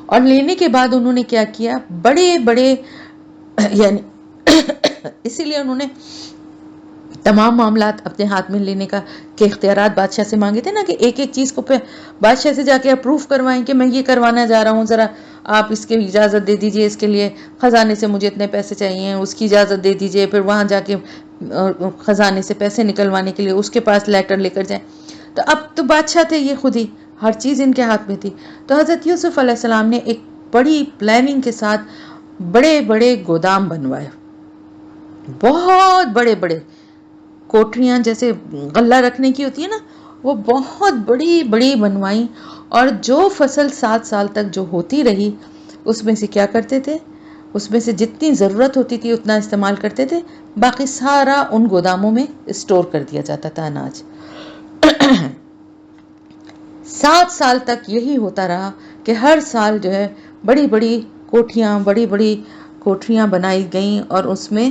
اور لینے کے بعد انہوں نے کیا کیا، بڑے بڑے یعنی اسی لیے انہوں نے تمام معاملات اپنے ہاتھ میں لینے کا کہ اختیارات بادشاہ سے مانگے تھے نا، کہ ایک ایک چیز کو بادشاہ سے جا کے اپروو کروائیں کہ میں یہ کروانا جا رہا ہوں، ذرا آپ اس کی اجازت دے دیجئے، اس کے لیے خزانے سے مجھے اتنے پیسے چاہیے، اس کی اجازت دے دیجئے، پھر وہاں جا کے خزانے سے پیسے نکلوانے کے لیے اس کے پاس لیٹر لے کر جائیں۔ تو اب تو بادشاہ تھے یہ خود ہی، ہر چیز ان کے ہاتھ میں تھی، تو حضرت یوسف علیہ السلام نے ایک بڑی پلاننگ کے ساتھ بڑے بڑے گودام بنوائے، بہت بڑے بڑے کوٹریاں جیسے غلہ رکھنے کی ہوتی ہے نا، وہ بہت بڑی بڑی بنوائیں، اور جو فصل 7 سال تک جو ہوتی رہی اس میں سے کیا کرتے تھے، اس میں سے جتنی ضرورت ہوتی تھی اتنا استعمال کرتے تھے، باقی سارا ان گوداموں میں اسٹور کر دیا جاتا تھا اناج۔ 7 سال تک یہی ہوتا رہا کہ ہر سال جو ہے بڑی بڑی کوٹریاں بنائی گئیں، اور اس میں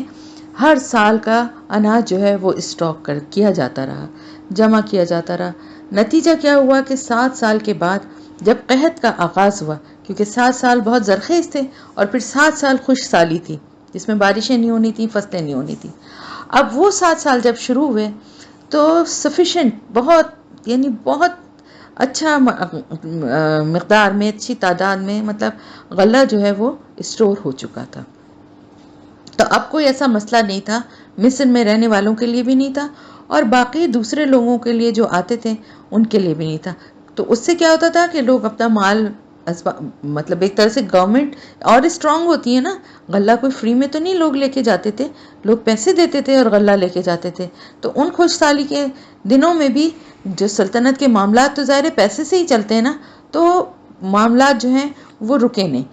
ہر سال کا اناج جو ہے وہ اسٹاک کیا جاتا رہا، جمع کیا جاتا رہا۔ نتیجہ کیا ہوا کہ 7 سال کے بعد جب قحط کا آغاز ہوا، کیونکہ 7 سال بہت زرخیز تھے، اور پھر 7 سال خوش سالی تھی جس میں بارشیں نہیں ہونی تھی، فصلیں نہیں ہونی تھی۔ اب وہ 7 سال جب شروع ہوئے تو سفیشینٹ، بہت اچھا مقدار میں، اچھی تعداد میں، مطلب غلہ جو ہے وہ اسٹور ہو چکا تھا۔ تو اب کوئی ایسا مسئلہ نہیں تھا، مصر میں رہنے والوں کے لیے بھی نہیں تھا، اور باقی دوسرے لوگوں کے لیے جو آتے تھے ان کے لیے بھی نہیں تھا۔ تو اس سے کیا ہوتا تھا کہ لوگ اپنا مال، مطلب ایک طرح سے گورنمنٹ اور اسٹرانگ ہوتی ہے نا، غلہ کوئی فری میں تو نہیں لوگ لے کے جاتے تھے، لوگ پیسے دیتے تھے اور غلہ لے کے جاتے تھے۔ تو ان خوش سالی کے دنوں میں بھی جو سلطنت کے معاملات تو ظاہر پیسے سے ہی چلتے ہیں نا، تو معاملات جو ہیں وہ رکے نہیں۔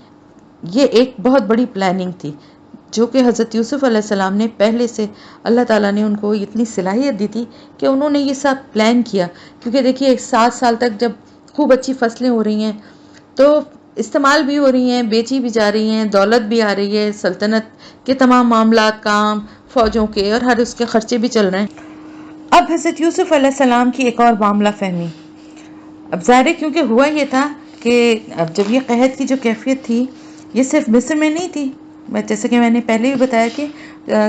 یہ ایک بہت بڑی پلاننگ تھی جو کہ حضرت یوسف علیہ السلام نے پہلے سے، اللہ تعالیٰ نے ان کو اتنی صلاحیت دی تھی کہ انہوں نے یہ سب پلان کیا، کیونکہ دیکھیے 7 سال تک جب خوب اچھی فصلیں ہو رہی ہیں تو استعمال بھی ہو رہی ہیں، بیچی بھی جا رہی ہیں، دولت بھی آ رہی ہے، سلطنت کے تمام معاملات، کام، فوجوں کے اور ہر اس کے خرچے بھی چل رہے ہیں، اب حضرت یوسف علیہ السلام کی ایک اور معاملہ فہمی. اب ظاہر ہے کیونکہ ہوا یہ تھا کہ اب جب یہ قحط کی جو کیفیت تھی یہ صرف مصر میں نہیں تھی، جیسے کہ میں نے پہلے بھی بتایا کہ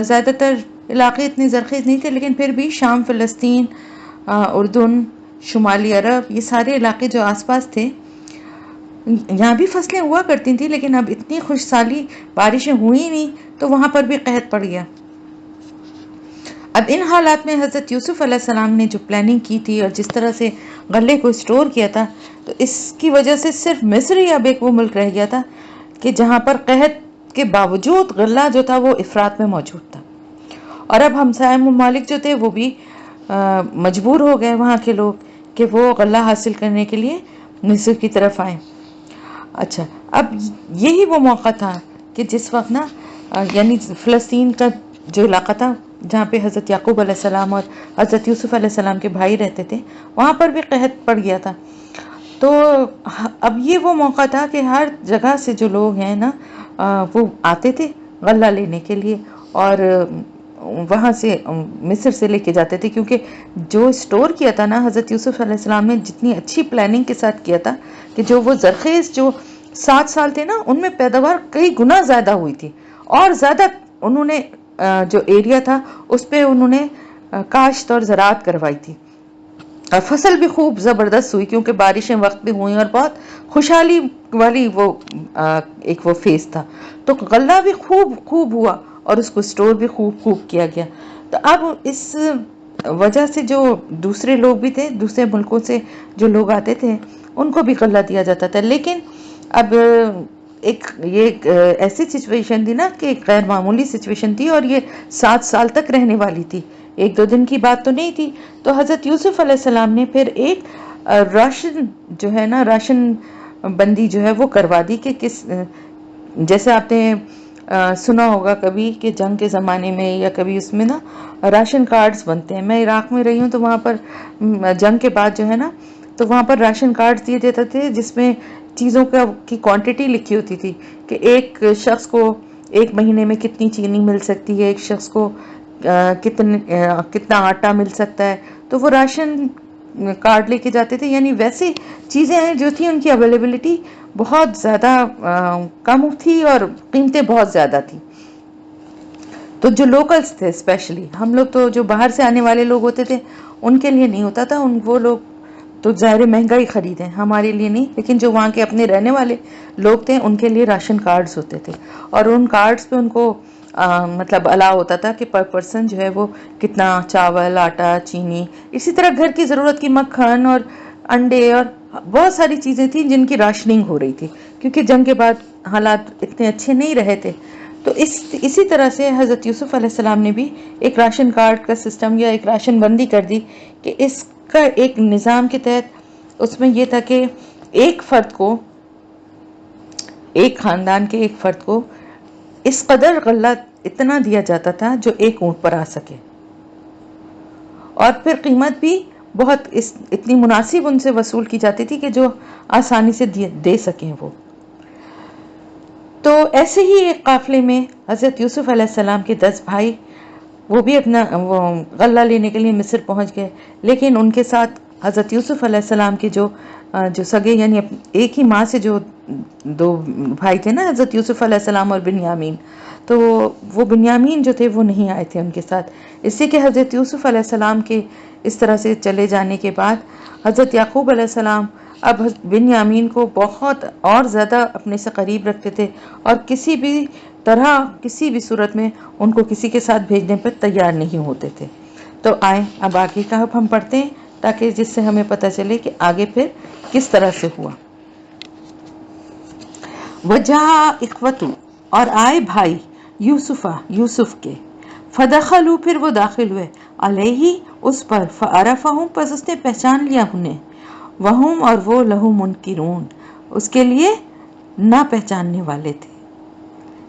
زیادہ تر علاقے اتنے زرخیز نہیں تھے، لیکن پھر بھی شام، فلسطین، اردن، شمالی عرب، یہ سارے علاقے جو آس پاس تھے یہاں بھی فصلیں ہوا کرتی تھیں، لیکن اب اتنی خوش سالی بارشیں ہوئی نہیں تو وہاں پر بھی قحط پڑ گیا. اب ان حالات میں حضرت یوسف علیہ السلام نے جو پلاننگ کی تھی اور جس طرح سے غلے کو اسٹور کیا تھا، تو اس کی وجہ سے صرف مصر ہی اب ایک وہ ملک رہ گیا تھا کہ جہاں پر قحط کے باوجود غلہ جو تھا وہ افراط میں موجود تھا. اور اب ہمسائے ممالک جو تھے وہ بھی مجبور ہو گئے وہاں کے لوگ کہ وہ غلہ حاصل کرنے کے لیے مصر کی طرف آئیں. اچھا، اب یہی وہ موقع تھا کہ جس وقت نا یعنی فلسطین کا جو علاقہ تھا جہاں پہ حضرت یعقوب علیہ السلام اور حضرت یوسف علیہ السلام کے بھائی رہتے تھے، وہاں پر بھی قحط پڑ گیا تھا. تو اب یہ وہ موقع تھا کہ ہر جگہ سے جو لوگ ہیں نا وہ آتے تھے غلہ لینے کے لیے، اور وہاں سے مصر سے لے کے جاتے تھے، کیونکہ جو اسٹور کیا تھا نا حضرت یوسف علیہ السلام نے جتنی اچھی پلاننگ کے ساتھ کیا تھا کہ جو وہ زرخیز جو 7 سال تھے نا ان میں پیداوار کئی گنا زیادہ ہوئی تھی، اور زیادہ انہوں نے جو ایریا تھا اس پہ انہوں نے کاشت اور زراعت کروائی تھی، اور فصل بھی خوب زبردست ہوئی کیونکہ بارشیں وقت بھی ہوئیں اور بہت خوشحالی والی وہ ایک وہ فیز تھا. تو غلہ بھی خوب ہوا اور اس کو اسٹور بھی خوب کیا گیا. تو اب اس وجہ سے جو دوسرے لوگ بھی تھے، دوسرے ملکوں سے جو لوگ آتے تھے ان کو بھی غلہ دیا جاتا تھا. لیکن اب ایک ایسی سچویشن تھی نا کہ ایک غیر معمولی سچویشن تھی، اور یہ 7 سال تک رہنے والی تھی، 1-2 دن کی بات تو نہیں تھی. تو حضرت یوسف علیہ السلام نے پھر ایک راشن جو ہے نا راشن بندی جو ہے وہ کروا دی کہ جیسے آپ نے سنا ہوگا کبھی کہ جنگ کے زمانے میں یا کبھی اس میں نا راشن کارڈز بنتے ہیں. میں عراق میں رہی ہوں تو وہاں پر جنگ کے بعد جو ہے نا تو وہاں پر راشن کارڈز دیے جاتے تھے جس میں چیزوں کی کوانٹٹی لکھی ہوتی تھی کہ ایک شخص کو 1 مہینے میں کتنی چینی مل سکتی ہے، ایک شخص کو کتنا آٹا مل سکتا ہے. تو وہ راشن کارڈ لے کے جاتے تھے. یعنی ویسی چیزیں ہیں جو تھی ان کی اویلیبلٹی بہت زیادہ کم تھی اور قیمتیں بہت زیادہ تھی. تو جو لوکلز تھے اسپیشلی ہم لوگ تو جو باہر سے آنے والے لوگ ہوتے تھے ان کے لیے نہیں ہوتا تھا، وہ لوگ تو ظاہر مہنگائی خریدیں، ہمارے لیے نہیں، لیکن جو وہاں کے اپنے رہنے والے لوگ تھے ان کے لیے راشن کارڈز ہوتے تھے، اور ان کارڈز پہ ان کو مطلب الاؤ ہوتا تھا کہ پر پرسن جو ہے وہ کتنا چاول، آٹا، چینی، اسی طرح گھر کی ضرورت کی مکھن اور انڈے اور بہت ساری چیزیں تھیں جن کی راشننگ ہو رہی تھی کیونکہ جنگ کے بعد حالات اتنے اچھے نہیں رہے تھے. تو اسی طرح سے حضرت یوسف علیہ السلام نے بھی ایک راشن کارڈ کا سسٹم یا ایک راشن بندی کر دی کہ اس کا ایک نظام کے تحت اس میں یہ تھا کہ ایک فرد کو، ایک خاندان کے ایک فرد کو اس قدر غلہ اتنا دیا جاتا تھا جو ایک اونٹ پر آ سکے، اور پھر قیمت بھی بہت اتنی مناسب ان سے وصول کی جاتی تھی کہ جو آسانی سے دے سکیں وہ. تو ایسے ہی ایک قافلے میں حضرت یوسف علیہ السلام کے 10 بھائی وہ بھی اپنا غلہ لینے کے لیے مصر پہنچ گئے، لیکن ان کے ساتھ حضرت یوسف علیہ السلام کے جو سگے یعنی ایک ہی ماں سے جو 2 بھائی تھے نا حضرت یوسف علیہ السلام اور بنیامین، تو وہ بنیامین جو تھے وہ نہیں آئے تھے ان کے ساتھ. اس سے کہ حضرت یوسف علیہ السلام کے اس طرح سے چلے جانے کے بعد حضرت یعقوب علیہ السلام اب بنیامین کو بہت اور زیادہ اپنے سے قریب رکھتے تھے، اور کسی بھی طرح کسی بھی صورت میں ان کو کسی کے ساتھ بھیجنے پر تیار نہیں ہوتے تھے. تو آئیں اب آگے کا ہم پڑھتے ہیں تاکہ جس سے ہمیں پتہ چلے کہ آگے پھر کس طرح سے ہوا. وَجَاءَ اِخْوَتُ، اور آئے بھائی، یوسف کے، فَدَخَلُوا، پھر وہ داخل ہوئے، علیہ، اس پر، فَعَرَفَهُمْ، پس اس نے پہچان لیا انہیں، وَهُمْ، اور وہ، لَهُ مُنْکِرُونَ، اس کے لیے نہ پہچاننے والے تھے،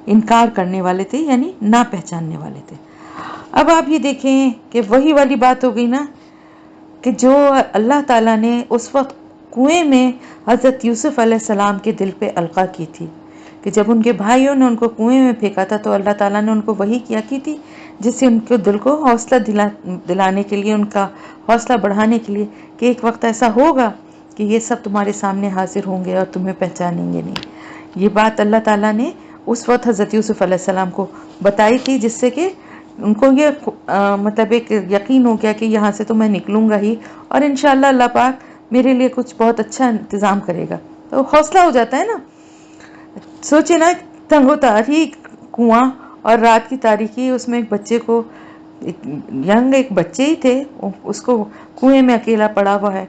انکار کرنے والے تھے، یعنی نہ پہچاننے والے تھے. اب آپ یہ دیکھیں کہ وہی والی بات ہو گئی نا کہ جو اللہ تعالیٰ نے اس وقت کنویں میں حضرت یوسف علیہ السلام کے دل پہ القا کی تھی کہ جب ان کے بھائیوں نے ان کو کنویں میں پھینکا تھا تو اللہ تعالیٰ نے ان کو وحی کیا کی تھی جس سے ان کے دل کو حوصلہ دلانے کے لیے، ان کا حوصلہ بڑھانے کے لیے کہ ایک وقت ایسا ہوگا کہ یہ سب تمہارے سامنے حاضر ہوں گے اور تمہیں پہچانیں گے نہیں۔ یہ بات اللہ تعالیٰ نے اس وقت حضرت یوسف علیہ السلام کو بتائی تھی، جس سے کہ ان کو یہ مطلب ایک یقین ہو گیا کہ یہاں سے تو میں نکلوں گا ہی، اور انشاءاللہ اللہ پاک میرے لیے کچھ بہت اچھا انتظام کرے گا۔ تو حوصلہ ہو جاتا ہے نا۔ سوچے نا، تنگ و تاریک کنواں اور رات کی تاریکی، اس میں ایک بچے کو، ایک بچے ہی تھے، اس کو کنویں میں اکیلا پڑا ہوا ہے۔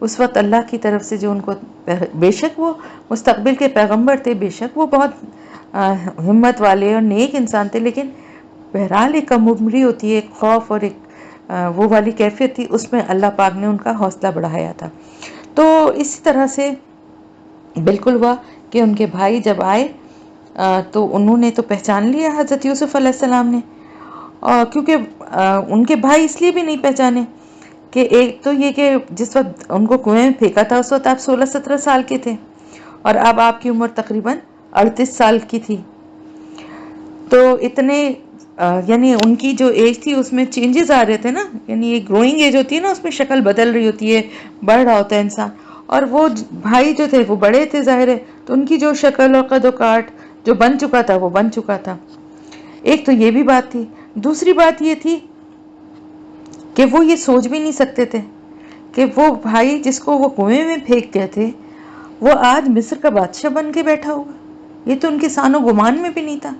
اس وقت اللہ کی طرف سے جو ان کو، بے شک وہ مستقبل کے پیغمبر تھے، بے شک وہ بہت ہمت والے اور نیک انسان تھے، لیکن بہرحال ایک کم عمری ہوتی ہے، ایک خوف اور ایک وہ والی کیفیت تھی، اس میں اللہ پاک نے ان کا حوصلہ بڑھایا تھا۔ تو اسی طرح سے بالکل ہوا کہ ان کے بھائی جب آئے تو انہوں نے تو پہچان لیا حضرت یوسف علیہ السلام نے، اور کیونکہ ان کے بھائی اس لیے بھی نہیں پہچانے کہ ایک تو یہ کہ جس وقت ان کو کنویں میں پھینکا تھا اس وقت آپ 16-17 سال کے تھے، اور اب آپ کی عمر تقریباً 38 سال کی تھی۔ تو اتنے یعنی ان کی جو ایج تھی اس میں چینجز آ رہے تھے نا، یعنی ایک گروئنگ ایج ہوتی ہے نا، اس میں شکل بدل رہی ہوتی ہے، بڑھ رہا ہوتا ہے انسان، اور وہ بھائی جو تھے وہ بڑے تھے ظاہر ہے، تو ان کی جو شکل اور قد و کاٹ جو بن چکا تھا وہ بن چکا تھا۔ ایک تو یہ بھی بات تھی، دوسری بات یہ تھی کہ وہ یہ سوچ بھی نہیں سکتے تھے کہ وہ بھائی جس کو وہ کنویں میں پھینک گئے تھے وہ آج مصر کا بادشاہ بن کے بیٹھا ہوگا۔ یہ تو ان کے سان و گمان میں بھی نہیں تھا۔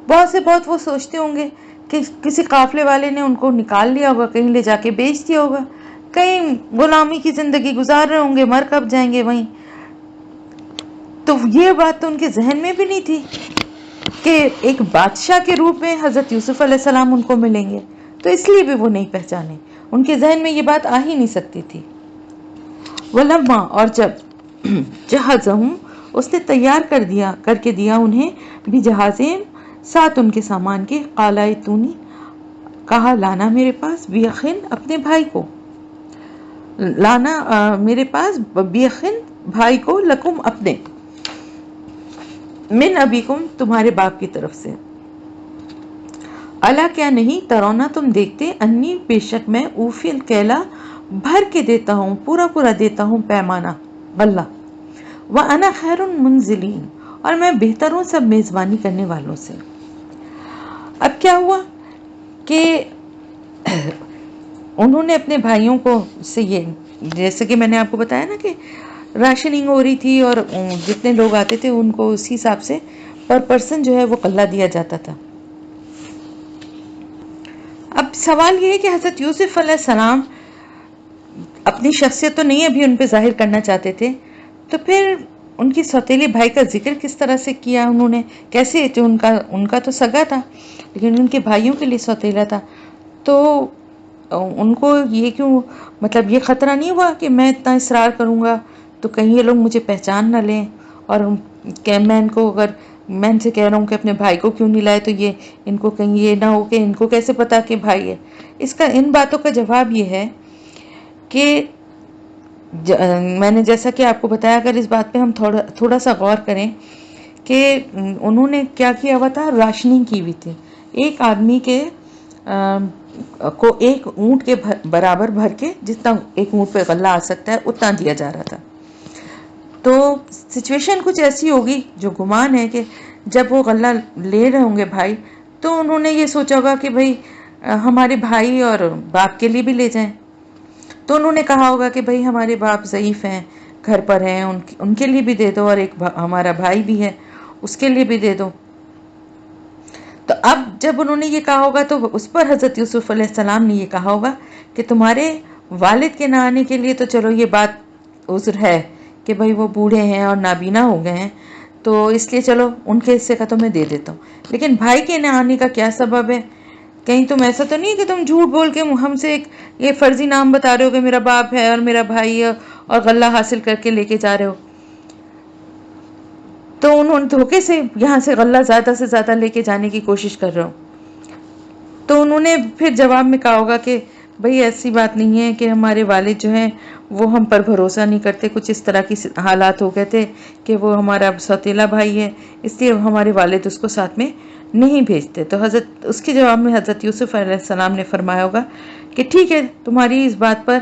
بہت وہ سوچتے ہوں گے کہ کسی قافلے والے نے ان کو نکال لیا ہوگا، کہیں لے جا کے بیچ دیا ہوگا، کہیں غلامی کی زندگی گزار رہے ہوں گے، مر کب جائیں گے وہیں۔ تو یہ بات تو ان کے ذہن میں بھی نہیں تھی کہ ایک بادشاہ کے روپ میں حضرت یوسف علیہ السلام ان کو ملیں گے، تو اس لیے بھی وہ نہیں پہچانے، ان کے ذہن میں یہ بات آ ہی نہیں سکتی تھی۔ ولما، اور جب جہزہم، اس نے تیار کر کے دیا انہیں، بھی جہازیں، ساتھ ان کے سامان کے، قال ائتونی، کہا لانا میرے پاس، بیخن، اپنے بھائی کو، لانا میرے پاس، بیخن، بھائی کو، لکم، اپنے، من ابیکم، تمہارے باپ کی طرف سے، الا، کیا نہیں، ترونا، تم دیکھتے، انی، بے شک میں، اوفی الکیلا، بھر کے دیتا ہوں، پورا دیتا ہوں پیمانہ، غلہ، وانا خیر المنزلین، اور میں بہتر ہوں سب میزبانی کرنے والوں سے۔ اب کیا ہوا کہ انہوں نے اپنے بھائیوں کو سے یہ، جیسے کہ میں نے آپ کو بتایا نا کہ راشننگ ہو رہی تھی اور جتنے لوگ آتے تھے ان کو اسی حساب سے پر پرسن جو ہے وہ غلہ دیا جاتا تھا۔ اب سوال یہ ہے کہ حضرت یوسف علیہ السلام اپنی شخصیت تو نہیں ابھی ان پہ ظاہر کرنا چاہتے تھے، تو پھر ان کی سوتیلے بھائی کا ذکر کس طرح سے کیا انہوں نے، کیسے، جو ان کا تو سگا تھا لیکن ان کے بھائیوں کے لیے سوتیلا تھا، تو ان کو یہ کیوں، مطلب یہ خطرہ نہیں ہوا کہ میں اتنا اصرار کروں گا تو کہیں یہ لوگ مجھے پہچان نہ لیں، اور کہ میں ان کو، اگر میں ان سے کہہ رہا ہوں کہ اپنے بھائی کو کیوں نہیں لائے تو یہ ان کو کہیں یہ نہ ہو کہ ان کو کیسے پتا کہ بھائی ہے۔ ان باتوں کا جواب یہ ہے کہ میں نے جیسا کہ آپ کو بتایا، اگر اس بات پہ ہم تھوڑا سا غور کریں کہ انہوں نے کیا کیا ہوا تھا، راشننگ کی ہوئی تھی، ایک آدمی کے کو ایک اونٹ کے برابر بھر کے، جتنا ایک اونٹ پہ غلہ آ سکتا ہے اتنا دیا جا رہا تھا۔ تو سچویشن کچھ ایسی ہوگی، جو گمان ہے کہ جب وہ غلہ لے رہے ہوں گے بھائی، تو انہوں نے یہ سوچا ہوگا کہ بھئی ہمارے بھائی اور باپ کے لیے بھی لے جائیں، تو انہوں نے کہا ہوگا کہ بھئی ہمارے باپ ضعیف ہیں، گھر پر ہیں، ان کے لیے بھی دے دو، اور ایک ہمارا بھائی بھی ہے اس کے لیے بھی دے دو۔ تو اب جب انہوں نے یہ کہا ہوگا تو اس پر حضرت یوسف علیہ السلام نے یہ کہا ہوگا کہ تمہارے والد کے نہ آنے کے لیے تو چلو یہ بات عذر ہے کہ بھئی وہ بوڑھے ہیں اور نابینا ہو گئے ہیں، تو اس لیے چلو ان کے حصے کا تو میں دے دیتا ہوں، لیکن بھائی کے نہ آنے کا کیا سبب ہے؟ کہیں تم ایسا تو نہیں ہے کہ تم جھوٹ بول کے ہم سے ایک یہ فرضی نام بتا رہے ہو کہ میرا باپ ہے اور میرا بھائی ہے اور غلہ حاصل کر کے لے کے جا رہے ہو؟ تو انہوں نے دھوکے سے یہاں سے غلہ زیادہ سے زیادہ لے کے جانے کی کوشش کر رہے ہو۔ تو انہوں نے پھر جواب میں کہا ہوگا کہ بھئی ایسی بات نہیں ہے کہ ہمارے والد جو ہیں وہ ہم پر بھروسہ نہیں کرتے، کچھ اس طرح کی حالات ہو گئے تھے کہ وہ ہمارا سوتیلا بھائی ہے، اس لیے ہمارے والد اس کو ساتھ میں نہیں بھیجتے۔ تو حضرت اس کے جواب میں حضرت یوسف علیہ السلام نے فرمایا ہوگا کہ ٹھیک ہے، تمہاری اس بات پر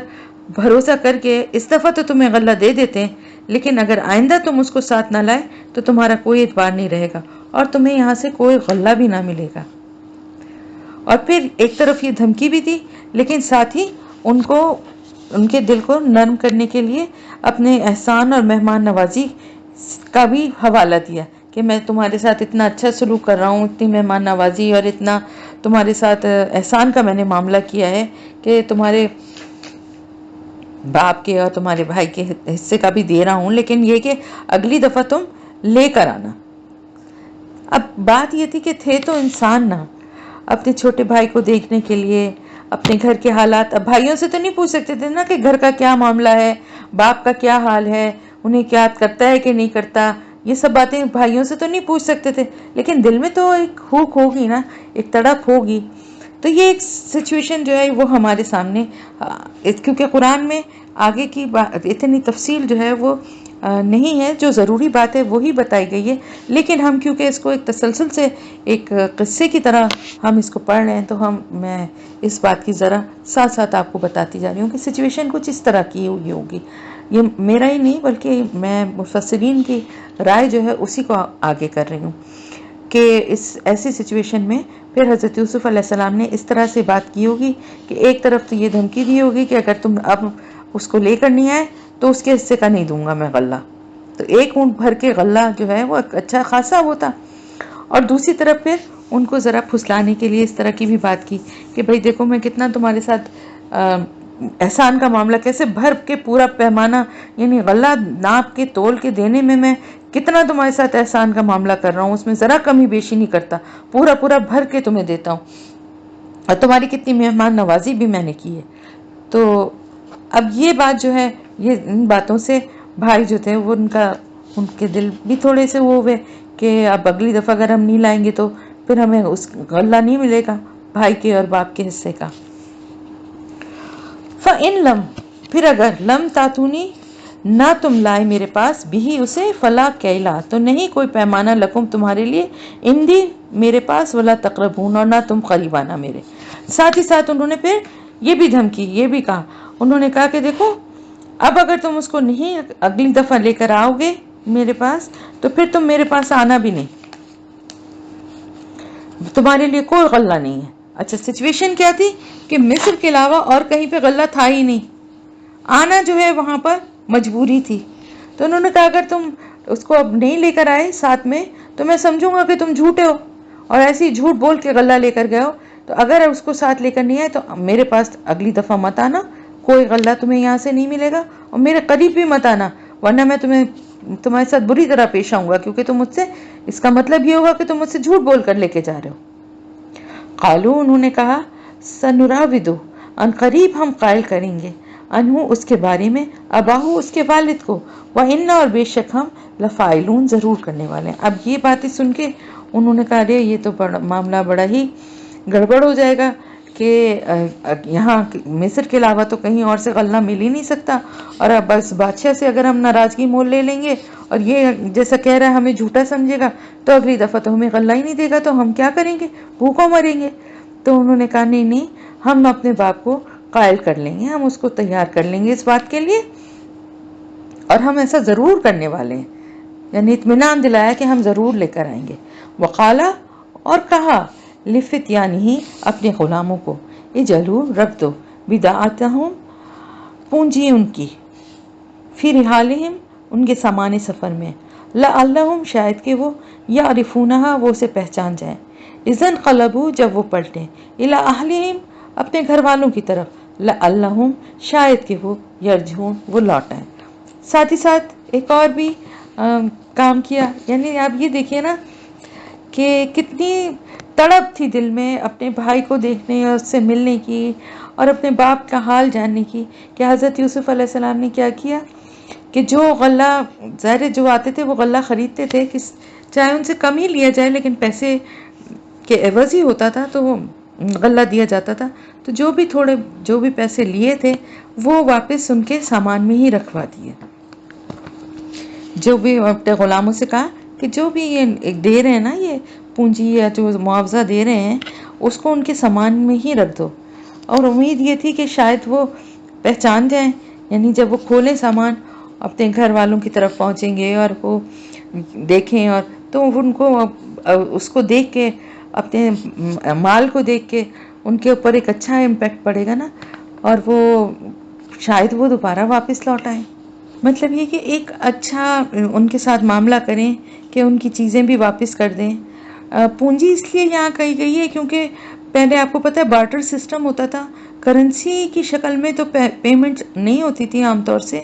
بھروسہ کر کے اس دفعہ تو تمہیں غلہ دے دیتے ہیں، لیکن اگر آئندہ تم اس کو ساتھ نہ لائے تو تمہارا کوئی اعتبار نہیں رہے گا اور تمہیں یہاں سے کوئی غلہ بھی نہ ملے گا۔ اور پھر ایک طرف یہ دھمکی بھی دی، لیکن ساتھ ہی ان کو ان کے دل کو نرم کرنے کے لیے اپنے احسان اور مہمان نوازی کا بھی حوالہ دیا کہ میں تمہارے ساتھ اتنا اچھا سلوک کر رہا ہوں، اتنی مہمان نوازی اور اتنا تمہارے ساتھ احسان کا میں نے معاملہ کیا ہے کہ تمہارے باپ کے اور تمہارے بھائی کے حصے کا بھی دے رہا ہوں، لیکن یہ کہ اگلی دفعہ تم لے کر آنا۔ اب بات یہ تھی کہ تھے تو انسان نہ، اپنے چھوٹے بھائی کو دیکھنے کے لیے اپنے گھر کے حالات، اب بھائیوں سے تو نہیں پوچھ سکتے تھے نا کہ گھر کا کیا معاملہ ہے، باپ کا کیا حال ہے، انہیں کیا کرتا ہے کہ نہیں کرتا، یہ سب باتیں بھائیوں سے تو نہیں پوچھ سکتے تھے، لیکن دل میں تو ایک ہوک ہوگی نا، ایک تڑپ ہوگی۔ تو یہ ایک سچویشن جو ہے وہ ہمارے سامنے، کیونکہ قرآن میں آگے کی اتنی تفصیل جو ہے وہ نہیں ہے، جو ضروری بات ہے وہی بتائی گئی ہے، لیکن ہم کیونکہ اس کو ایک تسلسل سے ایک قصے کی طرح ہم اس کو پڑھ رہے ہیں تو میں اس بات کی ذرا ساتھ ساتھ آپ کو بتاتی جا رہی ہوں کہ سچویشن کچھ اس طرح کی ہوئی ہوگی۔ یہ میرا ہی نہیں بلکہ میں مفسرین کی رائے جو ہے اسی کو آگے کر رہی ہوں کہ اس ایسی سچویشن میں پھر حضرت یوسف علیہ السلام نے اس طرح سے بات کی ہوگی کہ ایک طرف تو یہ دھمکی دی ہوگی کہ اگر تم اب اس کو لے کر نہیں آئے تو اس کے حصے کا نہیں دوں گا میں غلہ، تو ایک اونٹ بھر کے غلہ جو ہے وہ اچھا خاصا ہوتا، اور دوسری طرف پھر ان کو ذرا پھسلانے کے لیے اس طرح کی بھی بات کی کہ بھئی دیکھو میں کتنا تمہارے ساتھ احسان کا معاملہ، کیسے بھر کے پورا پیمانہ، یعنی غلہ ناپ کے تول کے دینے میں کتنا تمہارے ساتھ احسان کا معاملہ کر رہا ہوں، اس میں ذرا کمی بیشی نہیں کرتا، پورا پورا بھر کے تمہیں دیتا ہوں، اور تمہاری کتنی مہمان نوازی بھی میں نے کی ہے۔ تو اب یہ بات جو ہے، یہ ان باتوں سے بھائی جو تھے وہ ان کے دل بھی تھوڑے سے وہ ہوئے کہ اب اگلی دفعہ اگر ہم نہیں لائیں گے تو پھر ہمیں اس غلہ نہیں ملے گا بھائی کے اور باپ کے حصے کا۔ فَإِن لَم، پھر اگر لم تاتونی، نہ تم لائے میرے پاس بھی اسے، فلا کیلا، تو نہیں کوئی پیمانہ، لکم تمہارے لیے، اندی میرے پاس، ولا تقربون، اور نہ تم قریب آنا میرے۔ ساتھ ہی ساتھ انہوں نے پھر یہ بھی دھمکی، یہ بھی کہا، انہوں نے کہا کہ دیکھو اب اگر تم اس کو نہیں اگلی دفعہ لے کر آؤ گے میرے پاس تو پھر تم میرے پاس آنا بھی نہیں، تمہارے لیے کوئی غلہ نہیں ہے۔ اچھا سچویشن کیا تھی کہ مصر کے علاوہ اور کہیں پہ غلہ تھا ہی نہیں، آنا جو ہے وہاں پر مجبوری تھی۔ تو انہوں نے کہا اگر تم اس کو اب نہیں لے کر آئے ساتھ میں تو میں سمجھوں گا کہ تم جھوٹے ہو اور ایسی جھوٹ بول کے غلہ لے کر گئے ہو، تو اگر اس کو ساتھ لے کر نہیں آئے تو میرے پاس اگلی دفعہ مت آنا، کوئی غلہ تمہیں یہاں سے نہیں ملے گا، اور میرے قریب بھی مت آنا، ورنہ میں تمہارے ساتھ بری طرح پیش آؤں گا، کیونکہ تم مجھ سے، اس کا مطلب یہ ہوگا کہ تم مجھ سے جھوٹ بول کر لے کے جا رہے ہو۔ قالو، انہوں نے کہا، سنراودو، ان قریب ہم قائل کریں گے، انہو اس کے بارے میں، اباہو اس کے والد کو، وَإِنَّا، اور بے شک ہم، لفاعلون ضرور کرنے والے ہیں۔ اب یہ باتیں سن کے انہوں نے کہا رے یہ تو معاملہ بڑا ہی گڑبڑ ہو جائے گا کہ یہاں مصر کے علاوہ تو کہیں اور سے غلہ مل ہی نہیں سکتا، اور اب بس بادشاہ سے اگر ہم ناراضگی مول لے لیں گے اور یہ جیسا کہہ رہا ہے ہمیں جھوٹا سمجھے گا تو اگلی دفعہ تو ہمیں غلہ ہی نہیں دے گا، تو ہم کیا کریں گے، بھوکوں مریں گے۔ تو انہوں نے کہا نہیں نہیں، ہم اپنے باپ کو قائل کر لیں گے، ہم اس کو تیار کر لیں گے اس بات کے لیے، اور ہم ایسا ضرور کرنے والے ہیں، یعنی اطمینان دلایا کہ ہم ضرور لے کر آئیں گے۔ وقالا، اور کہا، لفتیانہ، اپنے غلاموں کو، اجعلوا، رکھ دو، بداعتہم، پونجی ان کی، فی رحالہم، ان کے سامان سفر میں، لعلہم، شاید کہ وہ، یعرفونہا، وہ اسے پہچان جائیں، اذا انقلبوا، جب وہ پلٹیں، الی اہلہم، اپنے گھر والوں کی طرف، لعلہم، شاید کہ وہ، یرجعون، وہ لوٹ آئیں۔ ساتھ ہی ساتھ ایک اور بھی کام کیا، یعنی آپ یہ دیکھیے نا کہ کتنی تڑپ تھی دل میں اپنے بھائی کو دیکھنے اور اس سے ملنے کی اور اپنے باپ کا حال جاننے کی، کہ حضرت یوسف علیہ السلام نے کیا کیا کہ جو غلہ، ظاہر جو آتے تھے وہ غلہ خریدتے تھے، چاہے ان سے کم ہی لیا جائے لیکن پیسے کے عوض ہی ہوتا تھا، تو وہ غلہ دیا جاتا تھا، تو جو بھی پیسے لیے تھے وہ واپس ان کے سامان میں ہی رکھوا دیے. جو بھی اپنے غلاموں سے کہا کہ جو بھی یہ دے رہے ہیں نا، یہ پونجی یا جو معاوضہ دے رہے ہیں، اس کو ان کے سامان میں ہی رکھ دو. اور امید یہ تھی کہ شاید وہ پہچان جائیں، یعنی جب وہ کھولیں سامان اپنے گھر والوں کی طرف پہنچیں گے اور وہ دیکھیں، اور تو ان کو اس کو دیکھ کے، اپنے مال کو دیکھ کے ان کے اوپر ایک اچھا امپیکٹ پڑے گا نا، اور وہ شاید وہ دوبارہ واپس لوٹ آئیں. مطلب یہ کہ ایک اچھا ان کے ساتھ معاملہ کریں کہ ان کی چیزیں بھی واپس کر دیں. پونجی اس لیے یہاں کہی گئی ہے کیونکہ پہلے آپ کو پتہ ہے بارٹر سسٹم ہوتا تھا، کرنسی کی شکل میں تو پیمنٹ نہیں ہوتی تھی عام طور سے.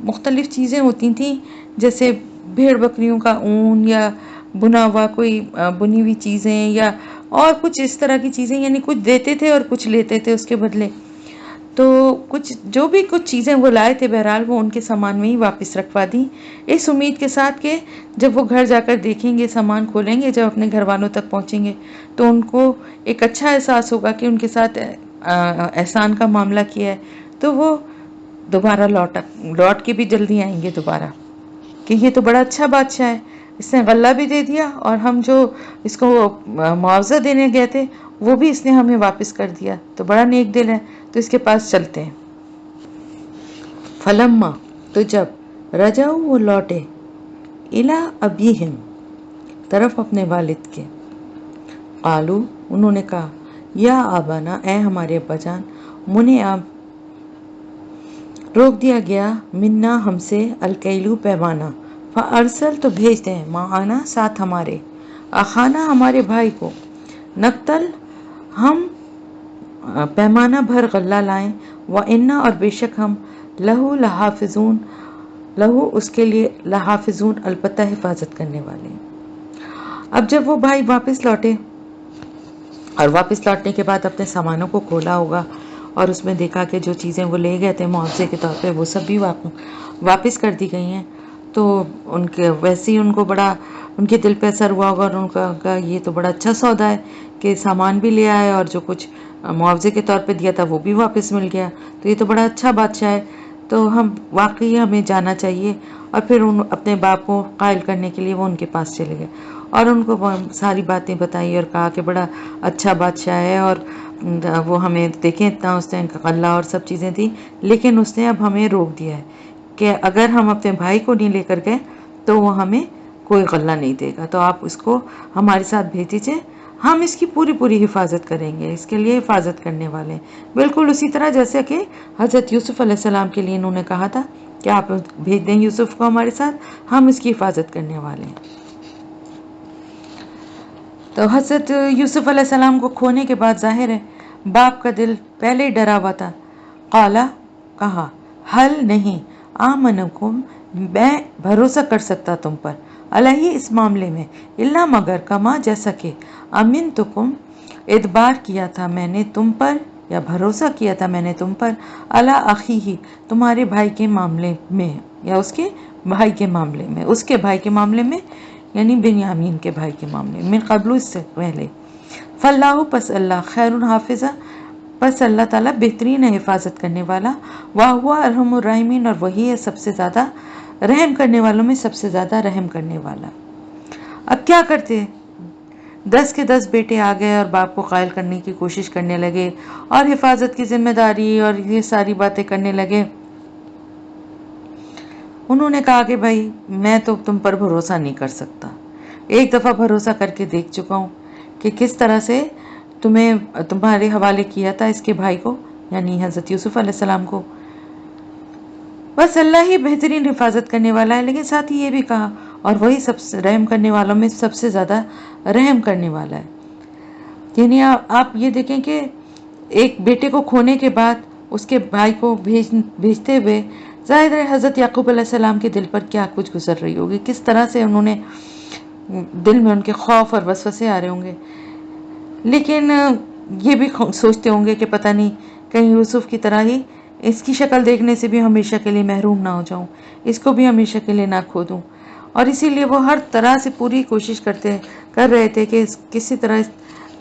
مختلف چیزیں ہوتی تھیں، جیسے بھیڑ بکریوں کا اون یا بنا ہوا کوئی بنی ہوئی چیزیں یا اور کچھ اس طرح کی چیزیں، یعنی کچھ دیتے تھے اور کچھ لیتے تھے اس کے بدلے. تو جو بھی کچھ چیزیں وہ لائے تھے بہرحال وہ ان کے سامان میں ہی واپس رکھوا دی، اس امید کے ساتھ کہ جب وہ گھر جا کر دیکھیں گے، سامان کھولیں گے، جب اپنے گھر والوں تک پہنچیں گے تو ان کو ایک اچھا احساس ہوگا کہ ان کے ساتھ احسان کا معاملہ کیا ہے، تو وہ دوبارہ لوٹ کے بھی جلدی آئیں گے دوبارہ، کہ یہ تو بڑا اچھا بادشاہ ہے، اس نے غلہ بھی دے دیا اور ہم جو اس کو معاوضہ دینے گئے تھے وہ بھی اس نے ہمیں واپس کر دیا، تو بڑا نیک دل ہے، تو اس کے پاس چلتے ہیں. فلما، تو جب رجعوا وہ لوٹے، الی ابیہم، طرف اپنے والد کے، قالو، انہوں نے کہا، یا ابانا، اے ہمارے ابا جان، منع، روک دیا گیا، منا، ہم سے، الکیلو، پیمانہ، فارسل، تو بھیج دیں، معانا، ساتھ ہمارے، اخانا، ہمارے بھائی کو، نقتل، ہم پیمانہ بھر غلہ لائیں، وَإِنَّا، اور بے شک ہم، لہو لحافظون، لہو اس کے لیے، لحافظون، البتہ حفاظت کرنے والے. اب جب وہ بھائی واپس لوٹے اور واپس لوٹنے کے بعد اپنے سامانوں کو کھولا ہوگا اور اس میں دیکھا کہ جو چیزیں وہ لے گئے تھے معاوضے کے طور پہ وہ سب بھی واپس کر دی گئی ہیں، تو ان کے ویسے ہی ان کو بڑا، ان کے دل پہ اثر ہوا ہوگا، اور ان کا کہا یہ تو بڑا اچھا سودا ہے کہ سامان بھی لے آئے اور جو کچھ معاوضے کے طور پہ دیا تھا وہ بھی واپس مل گیا، تو یہ تو بڑا اچھا بادشاہ ہے، تو ہم واقعی ہمیں جانا چاہیے. اور پھر اپنے باپ کو قائل کرنے کے لیے وہ ان کے پاس چلے گئے اور ان کو ساری باتیں بتائی اور کہا کہ بڑا اچھا بادشاہ ہے، اور وہ ہمیں دیکھیں اتنا اس نے غلہ اور سب چیزیں تھی، لیکن اس نے اب ہمیں روک دیا ہے کہ اگر ہم اپنے بھائی کو نہیں لے کر گئے تو وہ ہمیں کوئی غلہ نہیں دے گا، تو آپ اس کو ہمارے ساتھ بھیج دیجئے، ہم اس کی پوری حفاظت کریں گے، اس کے لیے حفاظت کرنے والے ہیں. بالکل اسی طرح جیسے کہ حضرت یوسف علیہ السلام کے لیے انہوں نے کہا تھا کہ آپ بھیج دیں یوسف کو ہمارے ساتھ، ہم اس کی حفاظت کرنے والے ہیں. تو حضرت یوسف علیہ السلام کو کھونے کے بعد ظاہر ہے باپ کا دل پہلے ہی ڈرا ہوا تھا. قالا، کہا، حل، نہیں، آمنکم، میں بھروسہ کر سکتا تم پر، علیہ، اس معاملے میں، الا، مگر، کما، جیسا کہ، امنتکم، اعتبار کیا تھا میں نے تم پر، یا بھروسہ کیا تھا میں نے تم پر، علی اخیہ، تمہارے بھائی کے معاملے میں، یا اس کے بھائی کے معاملے میں، اس کے بھائی کے معاملے میں، یعنی بنیامین کے بھائی کے معاملے میں، من قبل، اس سے پہلے. فاللہ، پس اللہ، خیر حافظہ، پس اللہ تعالیٰ بہترین ہے حفاظت کرنے والا، وَهُوَ ارحم الراحمین، اور وہی ہے سب سے زیادہ رحم کرنے والوں میں سب سے زیادہ رحم کرنے والا. اب کیا کرتے؟ 10 کے 10 بیٹے آ گئے اور باپ کو قائل کرنے کی کوشش کرنے لگے اور حفاظت کی ذمہ داری اور یہ ساری باتیں کرنے لگے. انہوں نے کہا کہ بھائی میں تو تم پر بھروسہ نہیں کر سکتا، ایک دفعہ بھروسہ کر کے دیکھ چکا ہوں کہ کس طرح سے تمہارے حوالے کیا تھا اس کے بھائی کو، یعنی حضرت یوسف علیہ السلام کو، بس اللہ ہی بہترین حفاظت کرنے والا ہے. لیکن ساتھ ہی یہ بھی کہا، اور وہی سب سے رحم کرنے والوں میں سب سے زیادہ رحم کرنے والا ہے. یعنی آپ یہ دیکھیں کہ ایک بیٹے کو کھونے کے بعد اس کے بھائی کو بھیجتے ہوئے ظاہر ہے حضرت یعقوب علیہ السلام کے دل پر کیا کچھ گزر رہی ہوگی، کس طرح سے انہوں نے دل میں ان کے خوف اور وسوسے آ رہے ہوں گے. لیکن یہ بھی سوچتے ہوں گے کہ پتہ نہیں کہیں یوسف کی طرح ہی اس کی شکل دیکھنے سے بھی ہمیشہ کے لیے محروم نہ ہو جاؤں، اس کو بھی ہمیشہ کے لیے نہ کھو دوں. اور اسی لیے وہ ہر طرح سے پوری کوشش کر رہے تھے کہ کسی طرح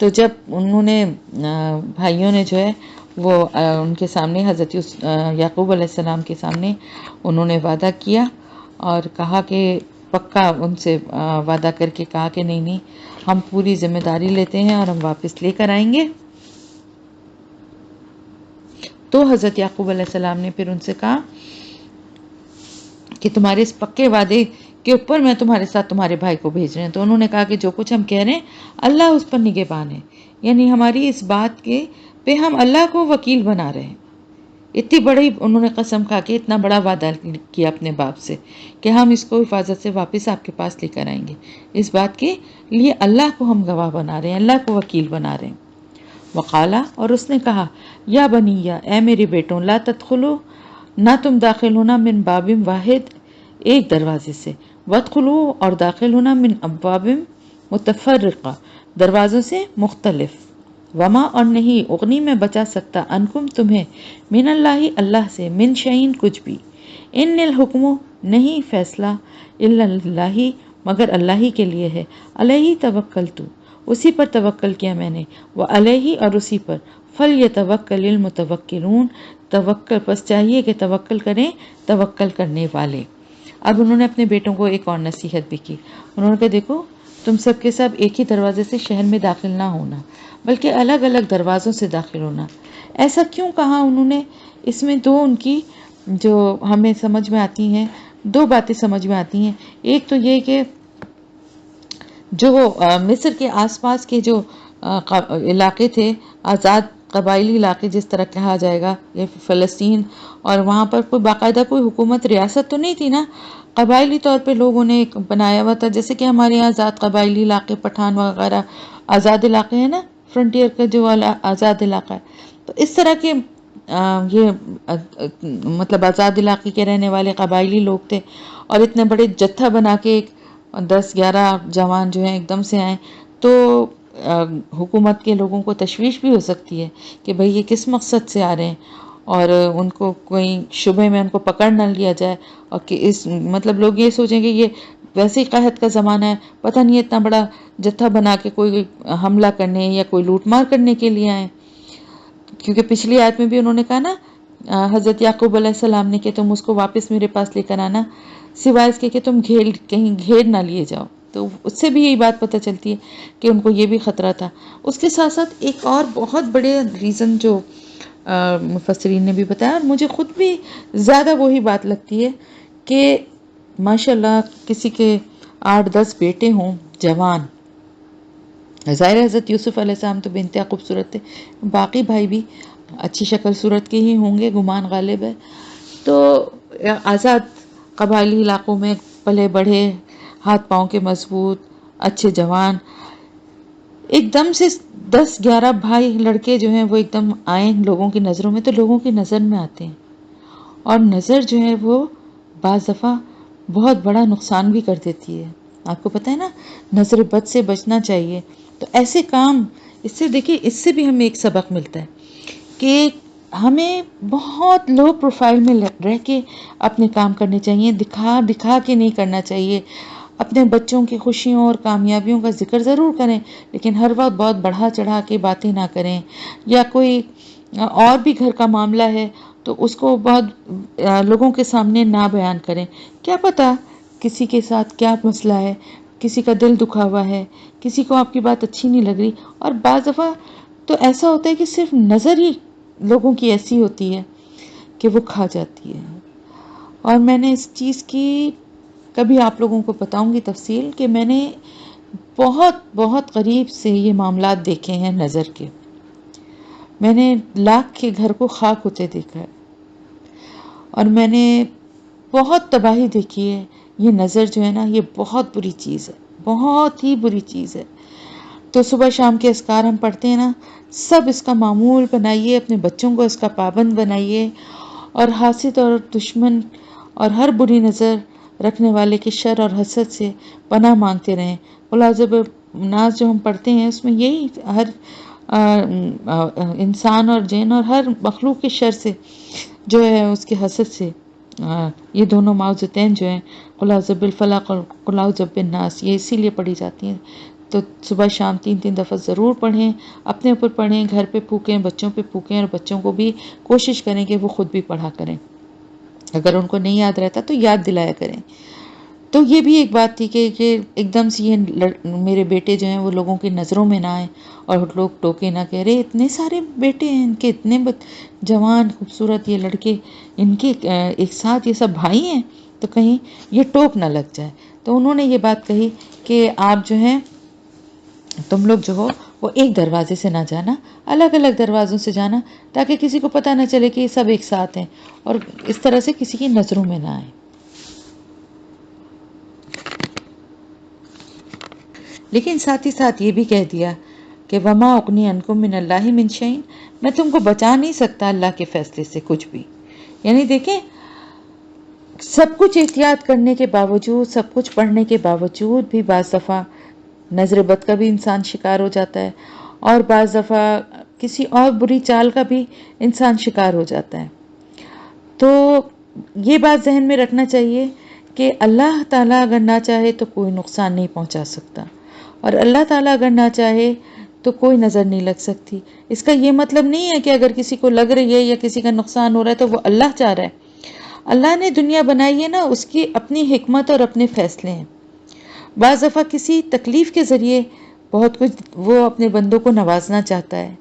تو جب انہوں نے بھائیوں نے جو ہے وہ ان کے سامنے حضرت یعقوب علیہ السلام کے سامنے انہوں نے وعدہ کیا اور کہا کہ پکا ان سے وعدہ کر کے کہا کہ نہیں نہیں ہم پوری ذمہ داری لیتے ہیں اور ہم واپس لے کر آئیں گے. تو حضرت یعقوب علیہ السلام نے پھر ان سے کہا کہ تمہارے اس پکے وعدے کے اوپر میں تمہارے ساتھ تمہارے بھائی کو بھیج رہے ہیں. تو انہوں نے کہا کہ جو کچھ ہم کہہ رہے ہیں اللہ اس پر نگہبان ہے، یعنی ہماری اس بات کے پہ ہم اللہ کو وکیل بنا رہے ہیں. اتنی بڑی انہوں نے قسم کھا کے اتنا بڑا وعدہ کیا اپنے باپ سے کہ ہم اس کو حفاظت سے واپس آپ کے پاس لے کر آئیں گے. اس بات کے لیے اللہ کو ہم گواہ بنا رہے ہیں، اللہ کو وکیل بنا رہے ہیں. وقالا، اور اس نے کہا، یا بنیا، اے میرے بیٹوں، لا تدخلو، نہ تم داخل ہونا، من باب واحد، ایک دروازے سے، وادخلو، اور داخل ہونا، من ابواب متفرقہ، دروازوں سے مختلف. وما، اور نہیں، اغنی میں بچا سکتا، انکم تمہیں، من اللہ، اللہ سے، من شعین، کچھ بھی. ان الحکم، نہیں فیصلہ، الا اللہ، مگر اللہ ہی کے لیے ہے. علیہ توکلت، اسی پر توکل کیا میں نے. وعلیہ، اور اسی پر، فلیتوکل المتوکلون، توکل پس چاہیے کہ توکل کریں توکل کرنے والے. اب انہوں نے اپنے بیٹوں کو ایک اور نصیحت بھی کی. انہوں نے کہا دیکھو تم سب کے سب ایک ہی دروازے سے شہر میں داخل نہ ہونا، بلکہ الگ الگ دروازوں سے داخل ہونا. ایسا کیوں کہا انہوں نے؟ اس میں دو ان کی جو ہمیں سمجھ میں آتی ہیں، دو باتیں سمجھ میں آتی ہیں. ایک تو یہ کہ جو مصر کے آس پاس کے جو علاقے تھے، آزاد قبائلی علاقے جس طرح کہا جائے گا، یہ فلسطین، اور وہاں پر کوئی باقاعدہ کوئی حکومت ریاست تو نہیں تھی نا، قبائلی طور پہ لوگوں نے ایک بنایا ہوا تھا. جیسے کہ ہمارے یہاں آزاد قبائلی علاقے، پٹھان وغیرہ آزاد علاقے ہیں نا، فرنٹیئر کا جو آزاد علاقہ ہے. تو اس طرح کے یہ مطلب آزاد علاقے کے رہنے والے قبائلی لوگ تھے، اور اتنے بڑے جتھا بنا کے 10-11 جوان جو ہیں ایک دم سے آئیں تو حکومت کے لوگوں کو تشویش بھی ہو سکتی ہے کہ بھئی یہ کس مقصد سے آ رہے ہیں، اور ان کو کوئی شبہ میں ان کو پکڑ نہ لیا جائے، اور کہ اس مطلب لوگ یہ سوچیں کہ یہ ویسے ہی قحط کا زمانہ ہے، پتہ نہیں اتنا بڑا جتھا بنا کے کوئی حملہ کرنے یا کوئی لوٹ مار کرنے کے لیے آئے. کیونکہ پچھلی آیت میں بھی انہوں نے کہا نا حضرت یعقوب علیہ السلام نے کہ تم اس کو واپس میرے پاس لے کر آنا، سوائے اس کے کہ تم کہیں گھیر نہ لیے جاؤ. تو اس سے بھی یہی بات پتہ چلتی ہے کہ ان کو یہ بھی خطرہ تھا. اس کے ساتھ ساتھ ایک اور بہت بڑے ریزن جو مفسرین نے بھی بتایا، اور مجھے خود بھی زیادہ وہی بات لگتی ہے کہ ماشاءاللہ کسی کے 8-10 بیٹے ہوں جوان، ظاہر حضرت یوسف علیہ السلام تو بے انتہا خوبصورت تھے، باقی بھائی بھی اچھی شکل صورت کے ہی ہوں گے، گمان غالب ہے. تو آزاد قبائلی علاقوں میں پلے بڑھے، ہاتھ پاؤں کے مضبوط، اچھے جوان، ایک دم سے 10-11 بھائی لڑکے جو ہیں وہ ایک دم آئیں لوگوں کی نظروں میں، تو لوگوں کی نظر میں آتے ہیں. اور نظر جو ہے وہ بعض دفعہ بہت بڑا نقصان بھی کر دیتی ہے. آپ کو پتہ ہے نا، نظر بد سے بچنا چاہیے. تو ایسے کام، اس سے دیکھیے، اس سے بھی ہمیں ایک سبق ملتا ہے کہ ہمیں بہت لو پروفائل میں رہ کے اپنے کام کرنے چاہیے، دکھا کے نہیں کرنا چاہیے. اپنے بچوں کی خوشیوں اور کامیابیوں کا ذکر ضرور کریں، لیکن ہر وقت بہت بڑھا چڑھا کے باتیں نہ کریں. یا کوئی اور بھی گھر کا معاملہ ہے تو اس کو بہت لوگوں کے سامنے نہ بیان کریں. کیا پتہ کسی کے ساتھ کیا مسئلہ ہے، کسی کا دل دکھا ہوا ہے، کسی کو آپ کی بات اچھی نہیں لگ رہی. اور بعض دفعہ تو ایسا ہوتا ہے کہ صرف نظر ہی لوگوں کی ایسی ہوتی ہے کہ وہ کھا جاتی ہے. اور میں نے اس چیز کی کبھی آپ لوگوں کو بتاؤں گی تفصیل کہ میں نے بہت بہت قریب سے یہ معاملات دیکھے ہیں نظر کے. میں نے لاکھ کے گھر کو خاک ہوتے دیکھا ہے، اور میں نے بہت تباہی دیکھی ہے. یہ نظر جو ہے نا، یہ بہت بری چیز ہے، بہت ہی بری چیز ہے. تو صبح شام کے اذکار ہم پڑھتے ہیں نا، سب اس کا معمول بنائیے، اپنے بچوں کو اس کا پابند بنائیے، اور حاسد اور دشمن اور ہر بری نظر رکھنے والے کے شر اور حسد سے پناہ مانگتے رہیں. قلاذب ناز جو ہم پڑھتے ہیں اس میں یہی ہر انسان اور جن اور ہر مخلوق کے شر سے جو ہے، اس کے حسد سے، یہ دونوں معوذتین جو ہیں، قل اعوذ بالفلق اور قل اعوذ بالناس، یہ اسی لیے پڑھی جاتی ہیں تو صبح شام 3 دفعہ ضرور پڑھیں، اپنے اوپر پڑھیں، گھر پہ پھونکیں، بچوں پہ پھونکیں، اور بچوں کو بھی کوشش کریں کہ وہ خود بھی پڑھا کریں، اگر ان کو نہیں یاد رہتا تو یاد دلایا کریں۔ تو یہ بھی ایک بات تھی کہ ایک دم سے یہ میرے بیٹے جو ہیں وہ لوگوں کی نظروں میں نہ آئیں اور لوگ ٹوکے نہ، کہہ رہے اتنے سارے بیٹے ہیں ان کے، اتنے جوان خوبصورت یہ لڑکے، ان کے ایک ساتھ یہ سب بھائی ہیں، تو کہیں یہ ٹوک نہ لگ جائے۔ تو انہوں نے یہ بات کہی کہ آپ جو ہیں تم لوگ جو ہو وہ ایک دروازے سے نہ جانا، الگ الگ دروازوں سے جانا، تاکہ کسی کو پتہ نہ چلے کہ یہ سب ایک ساتھ ہیں، اور اس طرح سے کسی کی نظروں میں نہ آئے۔ لیکن ساتھ ہی ساتھ یہ بھی کہہ دیا کہ وما اغنی عنکم من اللہ من شیء، میں تم کو بچا نہیں سکتا اللہ کے فیصلے سے کچھ بھی۔ یعنی دیکھیں، سب کچھ احتیاط کرنے کے باوجود، سب کچھ پڑھنے کے باوجود بھی بعض دفعہ نظر بد کا بھی انسان شکار ہو جاتا ہے، اور بعض دفعہ کسی اور بری چال کا بھی انسان شکار ہو جاتا ہے۔ تو یہ بات ذہن میں رکھنا چاہیے کہ اللہ تعالیٰ اگر نہ چاہے تو کوئی نقصان نہیں پہنچا سکتا، اور اللہ تعالیٰ اگر نہ چاہے تو کوئی نظر نہیں لگ سکتی۔ اس کا یہ مطلب نہیں ہے کہ اگر کسی کو لگ رہی ہے یا کسی کا نقصان ہو رہا ہے تو وہ اللہ چاہ رہا ہے۔ اللہ نے دنیا بنائی ہے نا، اس کی اپنی حکمت اور اپنے فیصلے ہیں۔ بعض دفعہ کسی تکلیف کے ذریعے بہت کچھ وہ اپنے بندوں کو نوازنا چاہتا ہے،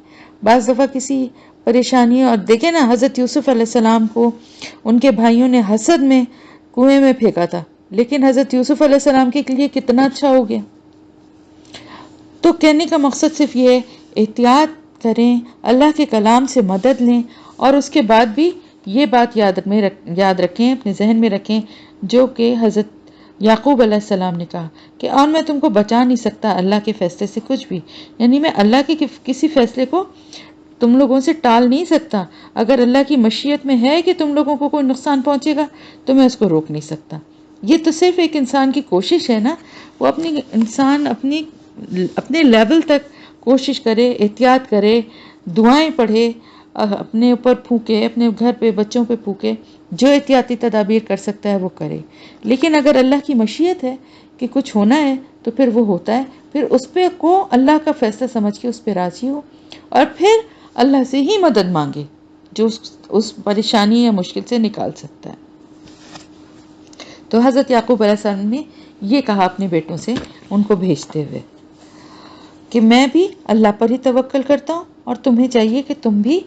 بعض دفعہ کسی پریشانی۔ اور دیکھیں نا، حضرت یوسف علیہ السلام کو ان کے بھائیوں نے حسد میں کنویں میں پھینکا تھا، لیکن حضرت یوسف علیہ السلام کے لیے کتنا اچھا ہو گیا۔ تو کہنے کا مقصد صرف یہ ہے، احتیاط کریں، اللہ کے کلام سے مدد لیں، اور اس کے بعد بھی یہ بات یاد رکھیں، اپنے ذہن میں رکھیں، جو کہ حضرت یعقوب علیہ السلام نے کہا کہ اور میں تم کو بچا نہیں سکتا اللہ کے فیصلے سے کچھ بھی، یعنی میں اللہ کے کسی فیصلے کو تم لوگوں سے ٹال نہیں سکتا۔ اگر اللہ کی مشیت میں ہے کہ تم لوگوں کو کوئی نقصان پہنچے گا تو میں اس کو روک نہیں سکتا۔ یہ تو صرف ایک انسان کی کوشش ہے نا، وہ انسان اپنے لیول تک کوشش کرے، احتیاط کرے، دعائیں پڑھے، اپنے اوپر پھونکے، اپنے گھر پہ بچوں پہ پھونکے، جو احتیاطی تدابیر کر سکتا ہے وہ کرے۔ لیکن اگر اللہ کی مشیت ہے کہ کچھ ہونا ہے تو پھر وہ ہوتا ہے، پھر اس پہ کو اللہ کا فیصلہ سمجھ کے اس پہ راضی ہو، اور پھر اللہ سے ہی مدد مانگے جو اس پریشانی یا مشکل سے نکال سکتا ہے۔ تو حضرت یعقوب علیہ السلام نے یہ کہا اپنے بیٹوں سے ان کو بھیجتے ہوئے کہ میں بھی اللہ پر ہی توکل کرتا ہوں، اور تمہیں چاہیے کہ تم بھی،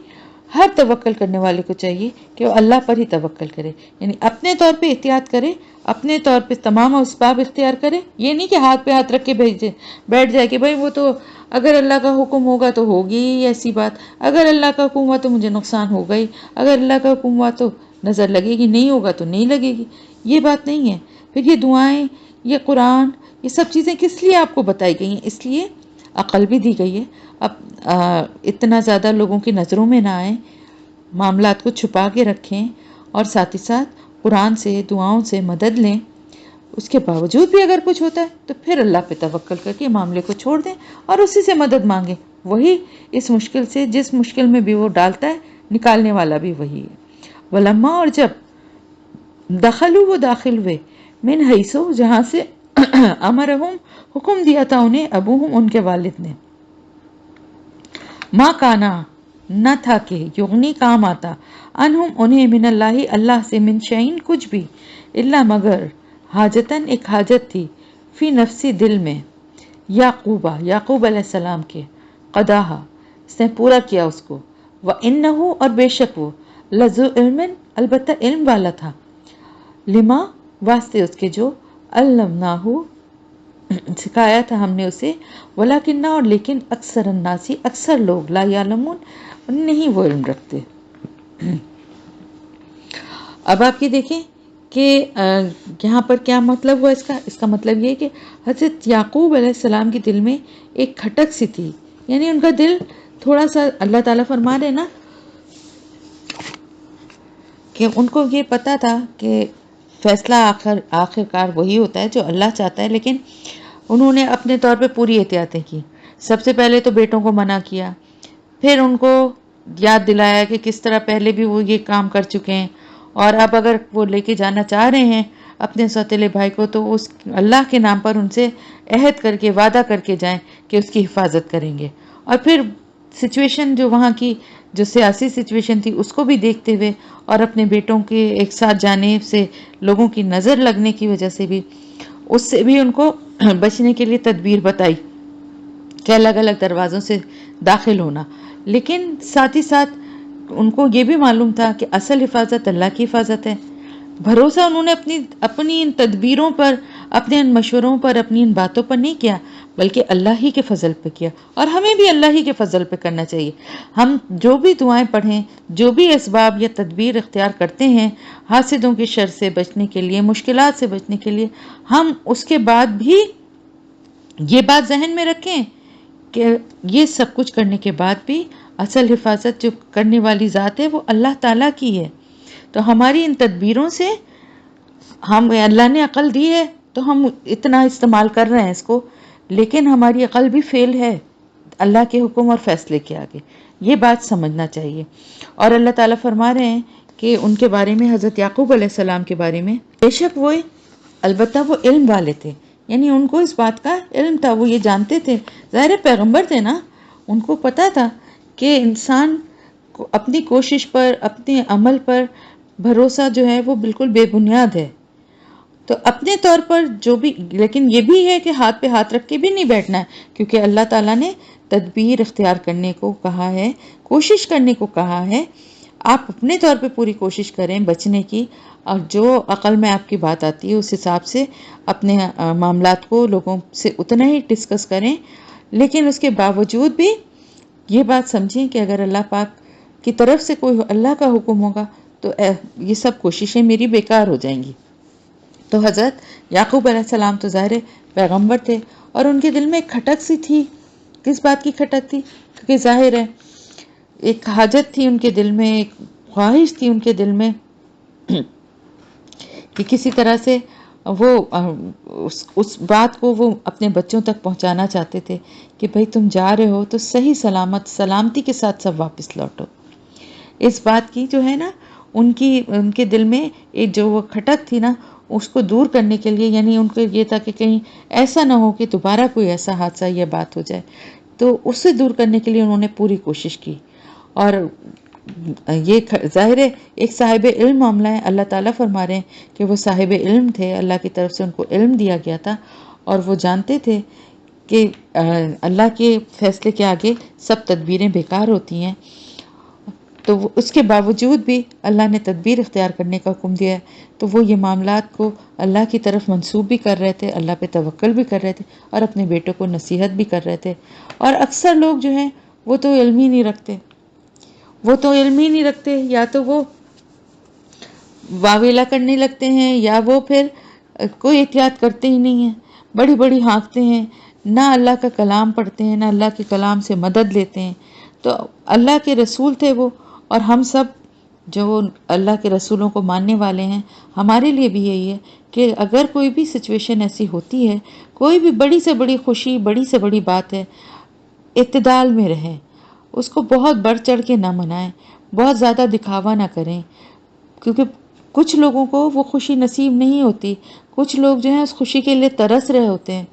ہر توکل کرنے والے کو چاہیے کہ وہ اللہ پر ہی توکل کرے، یعنی اپنے طور پہ احتیاط کرے، اپنے طور پہ تمام اسباب اختیار کرے۔ یہ نہیں کہ ہاتھ پہ ہاتھ رکھ کے بیٹھ جائے کہ بھائی وہ تو اگر اللہ کا حکم ہوگا تو ہوگی ہی ایسی بات، اگر اللہ کا حکم ہوا تو مجھے نقصان ہوگا ہی، اگر اللہ کا حکم ہوا تو نظر لگے گی، نہیں ہوگا تو نہیں لگے گی، یہ بات نہیں ہے۔ پھر یہ دعائیں، یہ قرآن، یہ سب چیزیں کس لیے آپ کو بتائی گئی ہیں؟ اس لیے عقل بھی دی گئی ہے، اب اتنا زیادہ لوگوں کی نظروں میں نہ آئیں، معاملات کو چھپا کے رکھیں، اور ساتھ ہی ساتھ قرآن سے، دعاؤں سے مدد لیں۔ اس کے باوجود بھی اگر کچھ ہوتا ہے تو پھر اللہ پہ توکل کر کے معاملے کو چھوڑ دیں اور اسی سے مدد مانگیں۔ وہی اس مشکل سے، جس مشکل میں بھی وہ ڈالتا ہے، نکالنے والا بھی وہی ہے۔ ولما، اور جب دخلوا، وہ داخل ہوئے، من حیثو، جہاں سے امرہم، حکم دیا تھا انہیں، ابوہم، ان کے والد نے، ما کانا، نہ تھا کہ، یغنی، کام آتا، انہم، انہیں، من اللہ، اللہ سے، من شیء، کچھ بھی، الا، مگر، حاجتن، ایک حاجت تھی، فی نفسی، دل میں، یعقوبہ، یعقوب علیہ السلام کے، قضاہا، اس نے پورا کیا اس کو، وَإِنَّهُ، اور بے شک وہ، لذو علم، البتہ علم والا تھا، لما، واسطے اس کے، جو علمناہ، سکھایا تھا ہم نے اسے، ولیکن، اور لیکن، اکثر الناس، اکثر لوگ، لا یعلمون، نہیں وہ علم رکھتے۔ اب آپ یہ دیکھیں کہ یہاں پر کیا مطلب ہوا اس کا مطلب یہ کہ حضرت یعقوب علیہ السلام کے دل میں ایک کھٹک سی تھی، یعنی ان کا دل تھوڑا سا، اللہ تعالیٰ فرما رہے نا کہ ان کو یہ پتا تھا کہ فیصلہ آخر کار وہی ہوتا ہے جو اللہ چاہتا ہے، لیکن انہوں نے اپنے طور پہ پوری احتیاطیں کی۔ سب سے پہلے تو بیٹوں کو منع کیا، پھر ان کو یاد دلایا کہ کس طرح پہلے بھی وہ یہ کام کر چکے ہیں، اور اب اگر وہ لے کے جانا چاہ رہے ہیں اپنے سوتیلے بھائی کو تو اس اللہ کے نام پر ان سے عہد کر کے وعدہ کر کے جائیں کہ اس کی حفاظت کریں گے. اور پھر سچویشن جو وہاں کی جو سیاسی سچویشن تھی اس کو بھی دیکھتے ہوئے اور اپنے بیٹوں کے ایک ساتھ جانے سے لوگوں کی نظر لگنے کی وجہ سے بھی اس سے بھی ان کو بچنے کے لیے تدبیر بتائی کہ الگ الگ دروازوں سے داخل ہونا. لیکن ساتھ ہی ساتھ ان کو یہ بھی معلوم تھا کہ اصل حفاظت اللہ کی حفاظت ہے. بھروسہ انہوں نے اپنی ان تدبیروں پر، اپنے ان مشوروں پر، اپنی ان باتوں پر نہیں کیا بلکہ اللہ ہی کے فضل پہ کیا. اور ہمیں بھی اللہ ہی کے فضل پہ کرنا چاہیے. ہم جو بھی دعائیں پڑھیں، جو بھی اسباب یا تدبیر اختیار کرتے ہیں حاسدوں کی شر سے بچنے کے لیے، مشکلات سے بچنے کے لیے، ہم اس کے بعد بھی یہ بات ذہن میں رکھیں کہ یہ سب کچھ کرنے کے بعد بھی اصل حفاظت جو کرنے والی ذات ہے وہ اللہ تعالیٰ کی ہے. تو ہماری ان تدبیروں سے اللہ نے عقل دی ہے تو ہم اتنا استعمال کر رہے ہیں اس کو، لیکن ہماری عقل بھی فیل ہے اللہ کے حکم اور فیصلے کے آگے. یہ بات سمجھنا چاہیے. اور اللہ تعالیٰ فرما رہے ہیں کہ ان کے بارے میں، حضرت یعقوب علیہ السلام کے بارے میں، بے شک وہ البتہ وہ علم والے تھے، یعنی ان کو اس بات کا علم تھا، وہ یہ جانتے تھے، ظاہر پیغمبر تھے نا، ان کو پتا تھا کہ انسان کو اپنی کوشش پر، اپنے عمل پر بھروسہ جو ہے وہ بالکل بے بنیاد ہے. تو اپنے طور پر جو بھی، لیکن یہ بھی ہے کہ ہاتھ پہ ہاتھ رکھ کے بھی نہیں بیٹھنا ہے، کیونکہ اللہ تعالیٰ نے تدبیر اختیار کرنے کو کہا ہے، کوشش کرنے کو کہا ہے. آپ اپنے طور پہ پوری کوشش کریں بچنے کی، اور جو عقل میں آپ کی بات آتی ہے اس حساب سے اپنے معاملات کو لوگوں سے اتنا ہی ڈسکس کریں. لیکن اس کے باوجود بھی یہ بات سمجھیں کہ اگر اللہ پاک کی طرف سے کوئی اللہ کا حکم ہوگا تو یہ سب کوششیں میری بیکار ہو جائیں گی. تو حضرت یعقوب علیہ السلام تو ظاہر پیغمبر تھے، اور ان کے دل میں ایک کھٹک سی تھی. کس بات کی کھٹک تھی؟ کیونکہ ظاہر ہے ایک حاجت تھی ان کے دل میں، ایک خواہش تھی ان کے دل میں کہ کسی طرح سے وہ اس بات کو وہ اپنے بچوں تک پہنچانا چاہتے تھے کہ بھئی تم جا رہے ہو تو صحیح سلامتی کے ساتھ سب واپس لوٹو. اس بات کی جو ہے نا ان کے دل میں ایک جو وہ کھٹک تھی نا، اس کو دور کرنے کے لیے، یعنی ان کو یہ تھا کہ کہیں ایسا نہ ہو کہ دوبارہ کوئی ایسا حادثہ یا بات ہو جائے، تو اس سے دور کرنے کے لیے انہوں نے پوری کوشش کی. اور یہ ظاہر ہے ایک صاحب علم معاملہ ہے. اللہ تعالیٰ فرما رہے ہیں کہ وہ صاحب علم تھے، اللہ کی طرف سے ان کو علم دیا گیا تھا، اور وہ جانتے تھے کہ اللہ کے فیصلے کے آگے سب تدبیریں بیکار ہوتی ہیں. تو اس کے باوجود بھی اللہ نے تدبیر اختیار کرنے کا حکم دیا ہے، تو وہ یہ معاملات کو اللہ کی طرف منسوب بھی کر رہے تھے، اللہ پہ توکل بھی کر رہے تھے، اور اپنے بیٹوں کو نصیحت بھی کر رہے تھے. اور اکثر لوگ جو ہیں وہ تو علم ہی نہیں رکھتے، یا تو وہ واویلا کرنے لگتے ہیں، یا وہ پھر کوئی احتیاط کرتے ہی نہیں ہیں، بڑی بڑی ہانکتے ہیں، نہ اللہ کا کلام پڑھتے ہیں، نہ اللہ کے کلام سے مدد لیتے ہیں. تو اللہ کے رسول تھے وہ، اور ہم سب جو اللہ کے رسولوں کو ماننے والے ہیں، ہمارے لیے بھی یہی ہے کہ اگر کوئی بھی سچویشن ایسی ہوتی ہے، کوئی بھی بڑی سے بڑی خوشی، بڑی سے بڑی بات ہے، اعتدال میں رہیں، اس کو بہت بڑھ چڑھ کے نہ منائیں، بہت زیادہ دکھاوا نہ کریں، کیونکہ کچھ لوگوں کو وہ خوشی نصیب نہیں ہوتی. کچھ لوگ جو ہیں اس خوشی کے لیے ترس رہے ہوتے ہیں،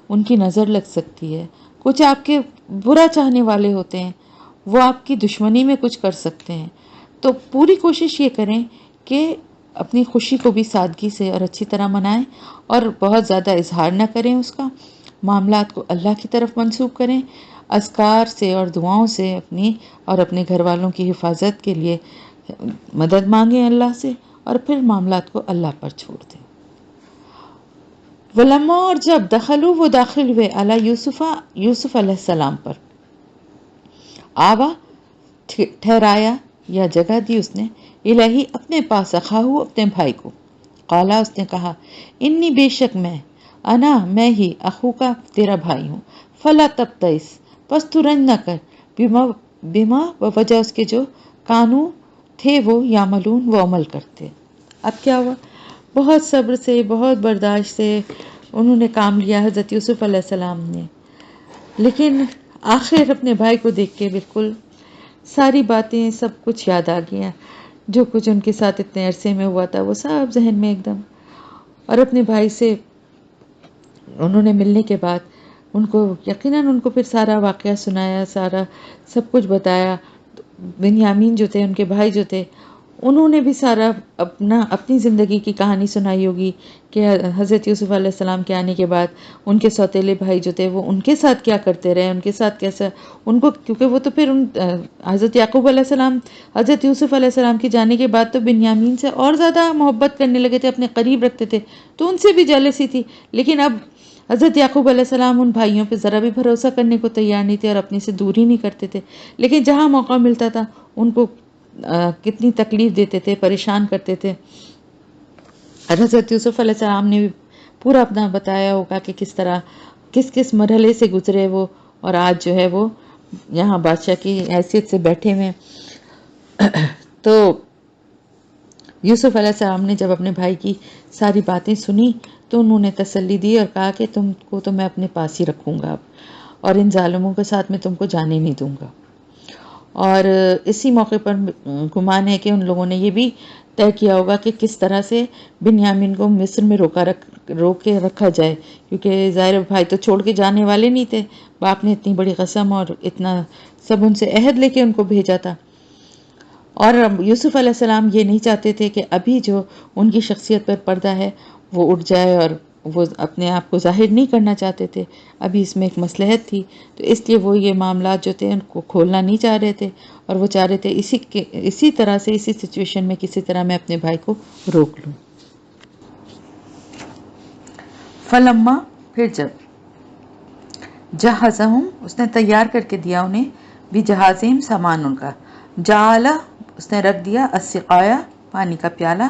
ان کی نظر لگ سکتی ہے. کچھ آپ کے برا چاہنے والے ہوتے ہیں، وہ آپ کی دشمنی میں کچھ کر سکتے ہیں. تو پوری کوشش یہ کریں کہ اپنی خوشی کو بھی سادگی سے اور اچھی طرح منائیں، اور بہت زیادہ اظہار نہ کریں اس کا. معاملات کو اللہ کی طرف منسوب کریں، اذکار سے اور دعاؤں سے اپنی اور اپنے گھر والوں کی حفاظت کے لیے مدد مانگیں اللہ سے، اور پھر معاملات کو اللہ پر چھوڑ دیں. ولما، اور جب دخلوا، وہ داخل ہوئے، علی یوسف علیہ السلام پر، آوا ٹھہرایا یا جگہ دی اس نے، الہی اپنے پاس، اخاہو اپنے بھائی کو، قالا اس نے کہا، انی بے شک میں ہی، اخو کا تیرا بھائی ہوں، فلا تبتئس پس تو رنج نہ کر، بما وجہ اس کے جو کانو تھے وہ یعملون وہ عمل کرتے. اب کیا ہوا؟ بہت صبر سے، بہت برداشت سے انہوں نے کام لیا حضرت یوسف علیہ السلام نے، لیکن آخر اپنے بھائی کو دیکھ کے بالکل ساری باتیں سب کچھ یاد آ گیا. جو کچھ ان کے ساتھ اتنے عرصے میں ہوا تھا وہ سب ذہن میں ایک دم. اور اپنے بھائی سے انہوں نے ملنے کے بعد ان کو یقیناً ان کو پھر سارا واقعہ سنایا، سارا سب کچھ بتایا. بنیامین جو تھے، ان کے بھائی جو تھے، انہوں نے بھی سارا اپنی زندگی کی کہانی سنائی ہوگی کہ حضرت یوسف علیہ السلام کے آنے کے بعد ان کے سوتیلے بھائی جو تھے وہ ان کے ساتھ کیا کرتے رہے، ان کے ساتھ کیسا ان کو، کیونکہ وہ تو پھر حضرت یعقوب علیہ السلام، حضرت یوسف علیہ السلام کے جانے کے بعد تو بنیامین سے اور زیادہ محبت کرنے لگے تھے، اپنے قریب رکھتے تھے، تو ان سے بھی جیلسی تھی. لیکن اب حضرت یعقوب علیہ السلام ان بھائیوں پہ ذرا بھی بھروسہ کرنے کو تیار نہیں تھے اور اپنے سے دور ہی نہیں کرتے تھے. لیکن جہاں موقع ملتا تھا ان کو کتنی تکلیف دیتے تھے، پریشان کرتے تھے. اور حضرت یوسف علیہ السلام نے بھی پورا اپنا بتایا ہوگا کہ کس طرح کس کس مرحلے سے گزرے وہ، اور آج جو ہے وہ یہاں بادشاہ کی حیثیت سے بیٹھے ہوئے. تو یوسف علیہ السلام نے جب اپنے بھائی کی ساری باتیں سنی تو انہوں نے تسلی دی اور کہا کہ تم کو تو میں اپنے پاس ہی رکھوں گا اب، اور ان ظالموں کے ساتھ میں تم کو جانے نہیں دوں گا. اور اسی موقع پر گمان ہے کہ ان لوگوں نے یہ بھی طے کیا ہوگا کہ کس طرح سے بنیامین کو مصر میں روک کے رکھا جائے، کیونکہ ظاہر بھائی تو چھوڑ کے جانے والے نہیں تھے. باپ نے اتنی بڑی قسم اور اتنا سب ان سے عہد لے کے ان کو بھیجا تھا. اور یوسف علیہ السلام یہ نہیں چاہتے تھے کہ ابھی جو ان کی شخصیت پر پردہ ہے وہ اٹھ جائے، اور وہ اپنے آپ کو ظاہر نہیں کرنا چاہتے تھے. ابھی اس میں ایک مصلحت تھی، تو اس لیے وہ یہ معاملات جو تھے ان کو کھولنا نہیں چاہ رہے تھے، اور وہ چاہ رہے تھے اسی طرح سے اسی سچویشن میں کسی طرح میں اپنے بھائی کو روک لوں. فلما، پھر جب جہزہم، اس نے تیار کر کے دیا انہیں، بھی جہازہم، سامان ان کا، جعلا، اس نے رکھ دیا، السقایا، پانی کا پیالہ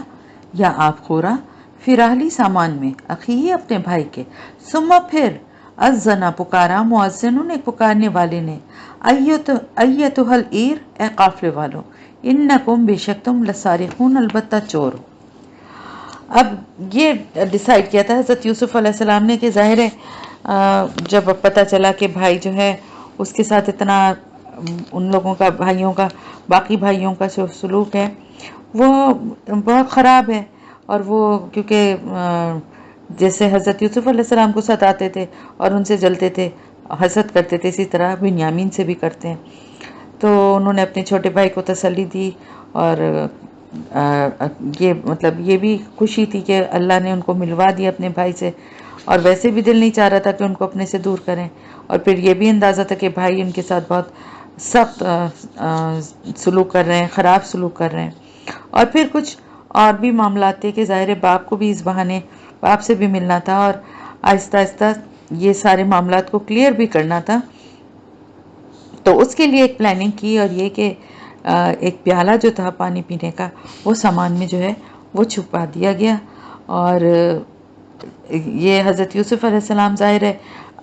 یا آب خورا، فی رحلی، سامان میں، اخی، اپنے بھائی کے، ثم، پھر، اذنا، پکارا، مؤذن، ایک پکارنے والے نے، ایتھا العیر، اے قافلے والو، انکم، بے شک تم، لسارقون، البتہ چور ہو. اب یہ ڈیسائیڈ کیا تھا حضرت یوسف علیہ السلام نے کہ ظاہر ہے جب پتہ چلا کہ بھائی جو ہے اس کے ساتھ اتنا ان لوگوں کا، بھائیوں کا، باقی بھائیوں کا جو سلوک ہے وہ بہت خراب ہے، اور وہ کیونکہ جیسے حضرت یوسف علیہ السلام کو ستاتے تھے اور ان سے جلتے تھے، حسد کرتے تھے، اسی طرح بنیامین سے بھی کرتے ہیں. تو انہوں نے اپنے چھوٹے بھائی کو تسلی دی، اور یہ مطلب یہ بھی خوشی تھی کہ اللہ نے ان کو ملوا دیا اپنے بھائی سے، اور ویسے بھی دل نہیں چاہ رہا تھا کہ ان کو اپنے سے دور کریں. اور پھر یہ بھی اندازہ تھا کہ بھائی ان کے ساتھ بہت سخت سلوک کر رہے ہیں، خراب سلوک کر رہے ہیں. اور پھر کچھ اور بھی معاملات تھے کہ ظاہر باپ کو بھی اس بہانے باپ سے بھی ملنا تھا، اور آہستہ آہستہ یہ سارے معاملات کو کلیئر بھی کرنا تھا. تو اس کے لیے ایک پلاننگ کی، اور یہ کہ ایک پیالہ جو تھا پانی پینے کا وہ سامان میں جو ہے وہ چھپا دیا گیا. اور یہ حضرت یوسف علیہ السلام ظاہر ہے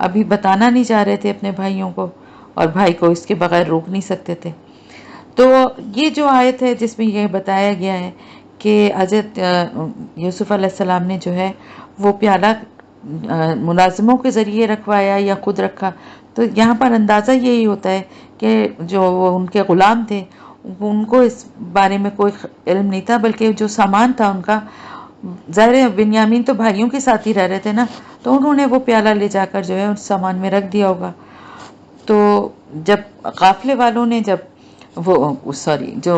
ابھی بتانا نہیں چاہ رہے تھے اپنے بھائیوں کو، اور بھائی کو اس کے بغیر روک نہیں سکتے تھے. تو یہ جو آیت ہے جس میں یہ بتایا گیا ہے کہ حضرت یوسف علیہ السلام نے جو ہے وہ پیالہ ملازموں کے ذریعے رکھوایا یا خود رکھا، تو یہاں پر اندازہ یہی ہوتا ہے کہ جو وہ ان کے غلام تھے ان کو اس بارے میں کوئی علم نہیں تھا، بلکہ جو سامان تھا ان کا، ظاہر بنیامین تو بھائیوں کے ساتھ ہی رہ رہے تھے نا، تو انہوں نے وہ پیالہ لے جا کر جو ہے اس سامان میں رکھ دیا ہوگا. تو جب قافلے والوں نے جو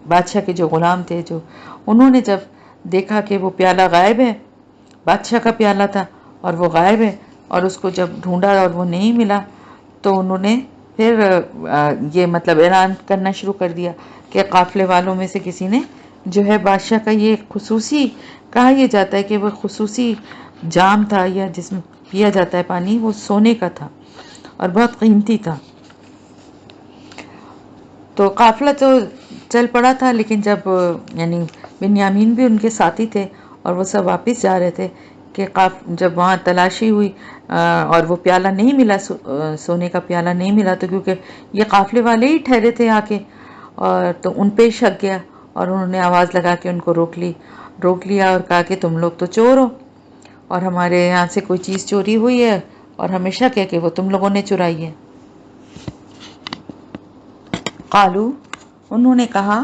بادشاہ کے جو غلام تھے، جو انہوں نے جب دیکھا کہ وہ پیالہ غائب ہے، بادشاہ کا پیالہ تھا اور وہ غائب ہے، اور اس کو جب ڈھونڈا اور وہ نہیں ملا، تو انہوں نے پھر یہ مطلب اعلان کرنا شروع کر دیا کہ قافلے والوں میں سے کسی نے جو ہے بادشاہ کا یہ خصوصی، کہا یہ جاتا ہے کہ وہ خصوصی جام تھا یا جس میں پیا جاتا ہے پانی، وہ سونے کا تھا اور بہت قیمتی تھا. تو قافلہ تو چل پڑا تھا، لیکن جب یعنی بنیامین بھی ان کے ساتھی تھے اور وہ سب واپس جا رہے تھے کہ جب وہاں تلاشی ہوئی اور وہ پیالہ نہیں ملا، سونے کا پیالہ نہیں ملا، تو کیونکہ یہ قافلے والے ہی ٹھہرے تھے آ کے، اور تو ان پہ شک گیا اور انہوں نے آواز لگا کے ان کو روک لیا اور کہا کہ تم لوگ تو چور ہو، اور ہمارے یہاں سے کوئی چیز چوری ہوئی ہے اور ہمیں شک ہے کہ وہ تم لوگوں نے چرائی ہے. قالو، انہوں نے کہا،